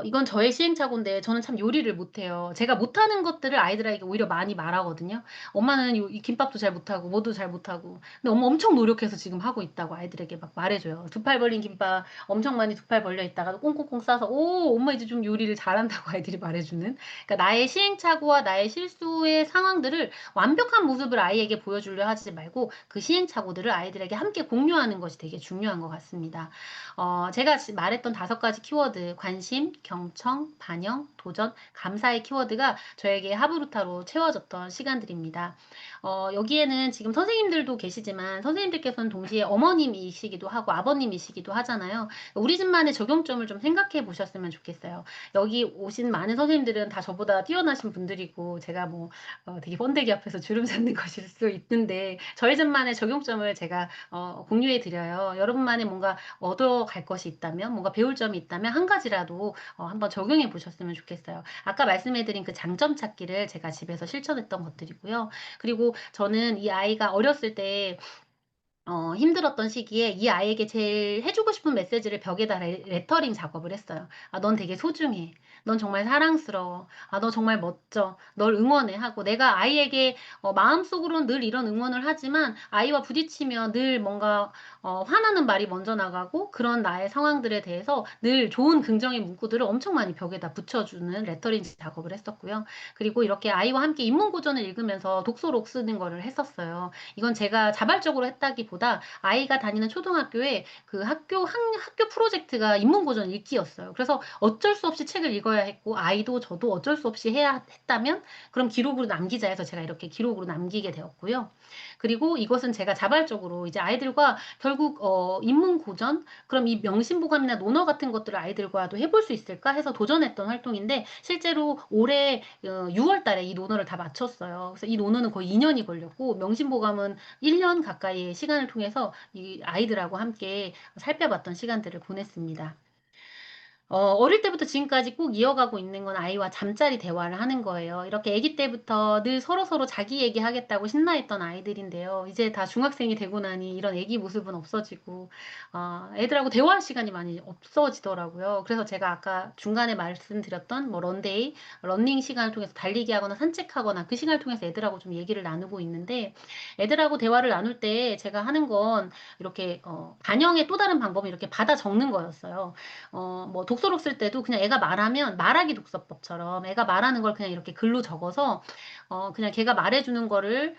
S1: 이건 저의 시행착오인데 저는 참 요리를 못해요. 제가 못하는 것들을 아이들에게 오히려 많이 말하거든요. 엄마는 이 김밥도 잘 못하고 뭐도 잘 못하고. 근데 엄마 엄청 노력해서 지금 하고 있다고 아이들에게 막 말해줘요. 2팔 벌린 김밥 엄청 많이 2팔 벌려 있다가 꽁꽁꽁 싸서 오 엄마 이제 좀 요리를 잘한다고 아이들이 말해주는. 그러니까 나의 시행착오와 나의 실수의 상황들을 완벽한 모습을 아이에게 보여주려 하지 말고 그 시행착오들을 아이들에게 함께 공유하는 것이 되게 중요한 것 같습니다. 제가 말했던 5가지 키워드, 관심, 경청, 반영, 도전, 감사의 키워드가 저에게 하브루타로 채워졌던 시간들입니다. 여기에는 지금 선생님들도 계시지만 선생님들께서는 동시에 어머님이시기도 하고 아버님이시기도 하잖아요. 우리 집만의 적용점을 좀 생각해 보셨으면 좋겠어요. 여기 오신 많은 선생님들은 다 저보다 뛰어나신 분들이고 제가 뭐 되게 번데기 앞에서 주름 잡는 것일 수 있는데, 저희 집만의 적용점을 제가 공유해 드려요. 여러분만의 뭔가 얻어갈 것이 있다면, 뭔가 배울 점이 있다면 한 가지라도 한번 적용해 보셨으면 좋겠어요. 아까 말씀해 드린 그 장점 찾기를 제가 집에서 실천했던 것들이고요. 그리고 저는 이 아이가 어렸을 때 힘들었던 시기에 이 아이에게 제일 해주고 싶은 메시지를 벽에다 레터링 작업을 했어요. 넌 되게 소중해. 넌 정말 사랑스러워. 너 정말 멋져. 널 응원해. 하고 내가 아이에게 마음속으로는 늘 이런 응원을 하지만 아이와 부딪히면 늘 뭔가 화나는 말이 먼저 나가고 그런 나의 상황들에 대해서 늘 좋은 긍정의 문구들을 엄청 많이 벽에다 붙여주는 레터링 작업을 했었고요. 그리고 이렇게 아이와 함께 인문고전을 읽으면서 독서록 쓰는 거를 했었어요. 이건 제가 자발적으로 했다기 읽기보다 아이가 다니는 초등학교에 그 학교 프로젝트가 인문고전 읽기였어요. 그래서 어쩔 수 없이 책을 읽어야 했고 아이도 저도 어쩔 수 없이 해야 했다면 그럼 기록으로 남기자 해서 제가 이렇게 기록으로 남기게 되었고요. 그리고 이것은 제가 자발적으로 이제 아이들과 결국 인문고전 그럼 이 명심보감이나 논어 같은 것들을 아이들과도 해볼 수 있을까 해서 도전했던 활동인데 실제로 올해 6월 달에 이 논어를 다 마쳤어요. 그래서 이 논어는 거의 2년이 걸렸고 명심보감은 1년 가까이의 시간을 통해서 이 아이들하고 함께 살펴봤던 시간들을 보냈습니다. 어릴 때부터 지금까지 꼭 이어가고 있는 건 아이와 잠자리 대화를 하는 거예요. 이렇게 아기 때부터 늘 서로서로 자기 얘기하겠다고 신나했던 아이들인데요. 이제 다 중학생이 되고 나니 이런 아기 모습은 없어지고 애들하고 대화할 시간이 많이 없어지더라고요. 그래서 제가 아까 중간에 말씀드렸던 뭐 런데이, 러닝 시간을 통해서 달리기 하거나 산책하거나 그 시간을 통해서 애들하고 좀 얘기를 나누고 있는데 애들하고 대화를 나눌 때 제가 하는 건 이렇게 반영의 또 다른 방법은 이렇게 받아 적는 거였어요. 뭐 독서록 쓸 때도 그냥 애가 말하면 말하기 독서법처럼 애가 말하는 걸 그냥 이렇게 글로 적어서 그냥 걔가 말해 주는 거를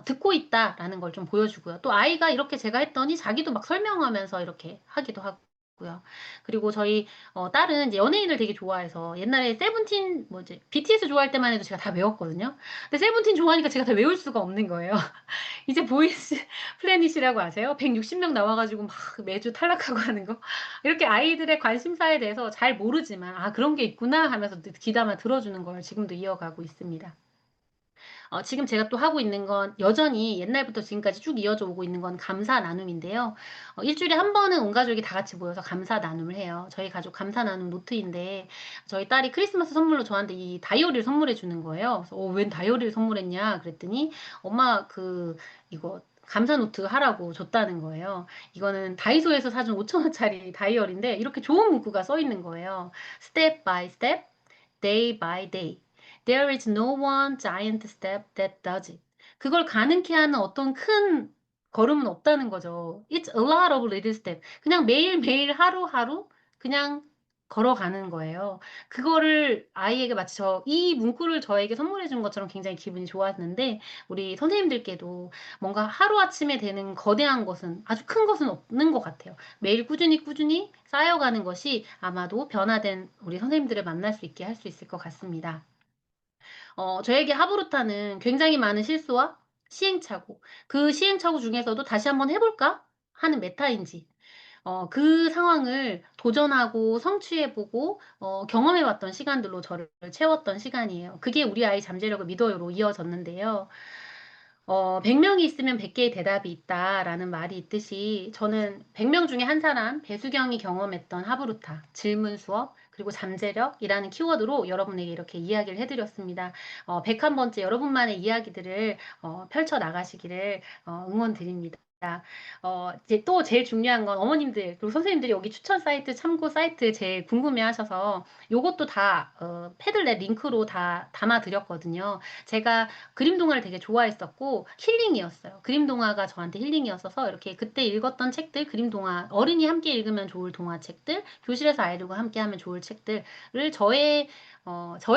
S1: 듣고 있다라는 걸 좀 보여주고요. 또 아이가 이렇게 제가 했더니 자기도 막 설명하면서 이렇게 하기도 하고요. 그리고 저희 딸은 이제 연예인을 되게 좋아해서 옛날에 세븐틴 뭐지 BTS 좋아할 때만 해도 제가 다 외웠거든요. 근데 세븐틴 좋아하니까 제가 다 외울 수가 없는 거예요. 이제 보이스 플래닛이라고 아세요? 160명 나와 가지고 막 매주 탈락하고 하는 거. 이렇게 아이들의 관심사에 대해서 잘 모르지만 '아 그런 게 있구나.' 하면서 귀담아 들어주는 걸 지금도 이어가고 있습니다. 지금 제가 또 하고 있는 건 여전히 옛날부터 지금까지 쭉 이어져 오고 있는 건 감사 나눔인데요. 주일에 한 번은 온 가족이 다 같이 모여서 감사 나눔을 해요. 저희 가족 감사 나눔 노트인데 저희 딸이 크리스마스 선물로 저한테 이 다이어리를 선물해 주는 거예요. 그래서 웬 다이어리를 선물했냐?" 그랬더니 "엄마 이거 감사 노트 하라고 줬다."는 거예요. 이거는 다이소에서 사준 5천 원짜리 다이어리인데 이렇게 좋은 문구가 써 있는 거예요. "Step by step, day by day. There is no one giant step that does it." 그걸 가능케 하는 어떤 큰 걸음은 없다는 거죠. It's a lot of little step. 그냥 매일매일 하루하루 그냥 걸어가는 거예요. 그거를 아이에게 마치 이 문구를 저에게 선물해 준 것처럼 굉장히 기분이 좋았는데 우리 선생님들께도 뭔가 하루아침에 되는 거대한 것은 아주 큰 것은 없는 것 같아요. 매일 꾸준히 쌓여가는 것이 아마도 변화된 우리 선생님들을 만날 수 있게 할 수 있을 것 같습니다. 저에게 하브루타는 굉장히 많은 실수와 시행착오, 그 시행착오 중에서도 '다시 한번 해 볼까?' 하는 메타인지 그 상황을 도전하고 성취해 보고 경험해 봤던 시간들로 저를 채웠던 시간이에요. 그게 "우리 아이 잠재력을 믿어요."로 이어졌는데요. "100 명이 있으면 100 개의 대답이 있다."라는 말이 있듯이 저는 100명 중에 한 사람 배수경이 경험했던 하브루타, 질문 수업 그리고 잠재력이라는 키워드로 여러분에게 이렇게 이야기를 해 드렸습니다. 101번째 여러분만의 이야기들을 펼쳐 나가시기를 응원드립니다. 이제 또 제일 중요한 건 어머님들 그리고 선생님들이 여기 추천 사이트 참고 사이트 제일 궁금해하셔서 요것도 다 패들렛 링크로 다 담아 드렸거든요. 제가 그림 동화를 되게 좋아했었고 힐링이었어요. 그림 동화가 저한테 힐링이었어서 이렇게 그때 읽었던 책들 그림 동화 어른이 함께 읽으면 좋을 동화책들, 교실에서 아이들과 함께 하면 좋을 책들을 저의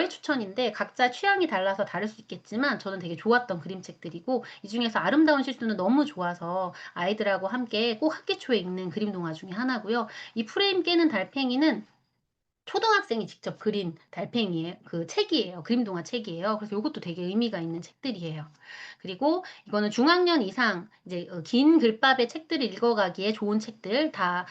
S1: 추천인데 각자 취향이 달라서 다를 수 있겠지만 저는 되게 좋았던 그림책들이고 이 중에서 아름다운 실수는 너무 좋아서 아이들하고 함께 꼭 학기 초에 읽는 그림 동화 중에 하나고요. 이 프레임 깨는 달팽이는 초등학생이 직접 그린 달팽이의 그 책이에요. 그림 동화 책이에요. 그래서 요것도 되게 의미가 있는 책들이에요. 그리고 이거는 중학년 이상 이제 긴 글밥의 책들을 읽어가기에 좋은 책들 다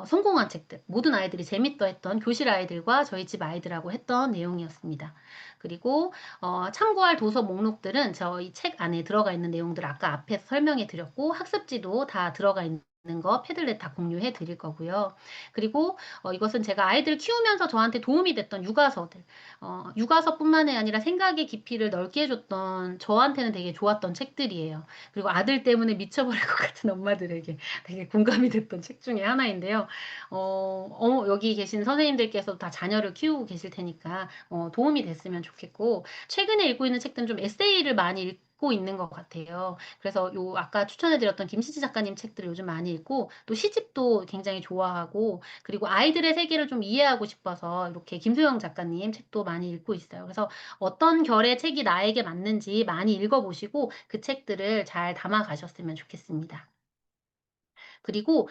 S1: 성공한 책들. 모든 아이들이 재밌어 했던 교실 아이들과 저희 집 아이들하고 했던 내용이었습니다. 그리고 참고할 도서 목록들은 저희 책 안에 들어가 있는 내용들 아까 앞에서 설명해 드렸고 학습지도 다 들어가 있는 거 패들렛 다 공유해 드릴 거고요. 그리고 이것은 제가 아이들 키우면서 저한테 도움이 됐던 육아서들. 육아서뿐만이 아니라 생각의 깊이를 넓게 해 줬던 저한테는 되게 좋았던 책들이에요. 그리고 아들 때문에 미쳐버릴 것 같은 엄마들에게 되게 공감이 됐던 책 중에 하나인데요. 여기 계신 선생님들께서도 다 자녀를 키우고 계실 테니까 도움이 됐으면 좋겠고 최근에 읽고 있는 책들은 좀 에세이를 많이 읽고 있는 것 같아요. 그래서 요 아까 추천해 드렸던 김시지 작가님 책들을 요즘 많이 읽고 또 시집도 굉장히 좋아하고 그리고 아이들의 세계를 좀 이해하고 싶어서 이렇게 김소영 작가님 책도 많이 읽고 있어요. 그래서 어떤 결의 책이 나에게 맞는지 많이 읽어 보시고 그 책들을 잘 담아 가셨으면 좋겠습니다. 그리고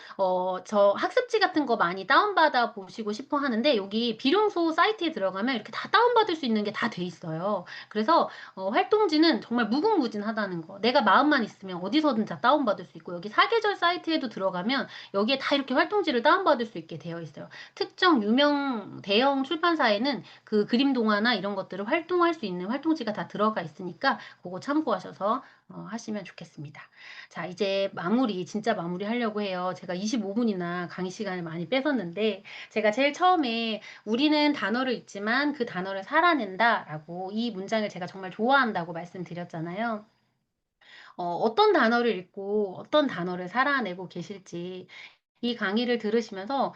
S1: 저 학습지 같은 거 많이 다운받아 보시고 싶어 하는데 여기 비룡소 사이트에 들어가면 이렇게 다 다운받을 수 있는 게 다 돼 있어요. 그래서 활동지는 정말 무궁무진하다는 거. 내가 마음만 있으면 어디서든 다 다운받을 수 있고 여기 사계절 사이트에도 들어가면 여기에 다 이렇게 활동지를 다운받을 수 있게 되어 있어요. 특정 유명 대형 출판사에는 그 그림 동화나 이런 것들을 활동할 수 있는 활동지가 다 들어가 있으니까 고거 참고하셔서 하시면 좋겠습니다. 자 이제 마무리 진짜 마무리하려고 해요. 제가 25 분이나 강의 시간을 많이 뺏었는데 제가 제일 처음에 "우리는 단어를 읽지만 그 단어를 살아낸다."라고 이 문장을 제가 정말 좋아한다고 말씀드렸잖아요. 어떤 단어를 읽고 어떤 단어를 살아내고 계실지 이 강의를 들으시면서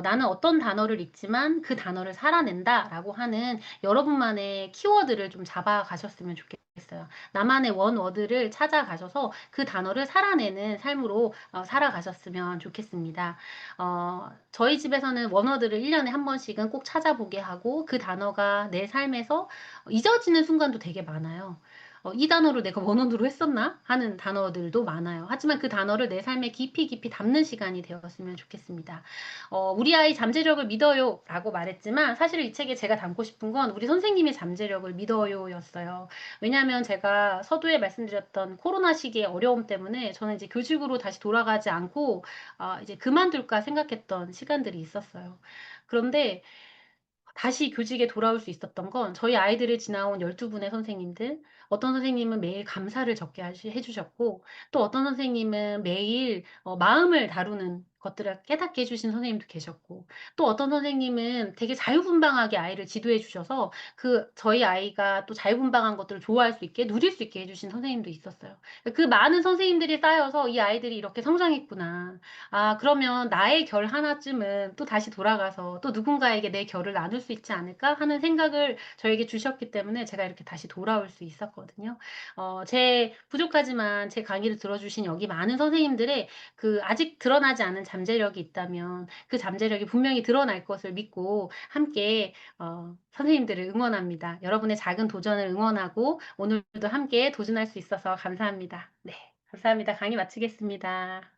S1: '나는 어떤 단어를 읽지만 그 단어를 살아낸다.'라고 하는 여러분만의 키워드를 좀 잡아 가셨으면 좋겠어요. 나만의 원워드를 찾아가셔서 그 단어를 살아내는 삶으로 살아가셨으면 좋겠습니다. 저희 집에서는 원어들을 1 년에 한 번씩은 꼭 찾아보게 하고 그 단어가 내 삶에서 잊어지는 순간도 되게 많아요. '이 단어를 내가 원어로 했었나?' 하는 단어들도 많아요. 하지만 그 단어를 내 삶에 깊이 깊이 담는 시간이 되었으면 좋겠습니다. "우리 아이 잠재력을 믿어요."라고 말했지만 사실 이 책에 제가 담고 싶은 건 "우리 선생님의 잠재력을 믿어요."였어요. 왜냐하면 제가 서두에 말씀드렸던 코로나 시기의 어려움 때문에 저는 이제 교직으로 다시 돌아가지 않고 이제 '그만둘까.' 생각했던 시간들이 있었어요. 그런데 다시 교직에 돌아올 수 있었던 건 저희 아이들을 지나온 12 분의 선생님들, 어떤 선생님은 매일 감사를 적게 해 주셨고 또 어떤 선생님은 매일 마음을 다루는 것들을 깨닫게 해 주신 선생님도 계셨고 또 어떤 선생님은 되게 자유분방하게 아이를 지도해 주셔서 저희 아이가 또 자유분방한 것들을 좋아할 수 있게 누릴 수 있게 해 주신 선생님도 있었어요. 그 많은 선생님들이 쌓여서 '이 아이들이 이렇게 성장했구나. 아 그러면 나의 결 하나쯤은 또 다시 돌아가서 또 누군가에게 내 결을 나눌 수 있지 않을까?' 하는 생각을 저에게 주셨기 때문에 제가 이렇게 다시 돌아올 수 있었거든요. 제 부족하지만 제 강의를 들어 주신 여기 많은 선생님들의 아직 드러나지 않은 잠재력이 있다면 그 잠재력이 분명히 드러날 것을 믿고 함께 선생님들을 응원합니다. 여러분의 작은 도전을 응원하고 오늘도 함께 도전할 수 있어서 감사합니다. 네. 감사합니다. 강의 마치겠습니다.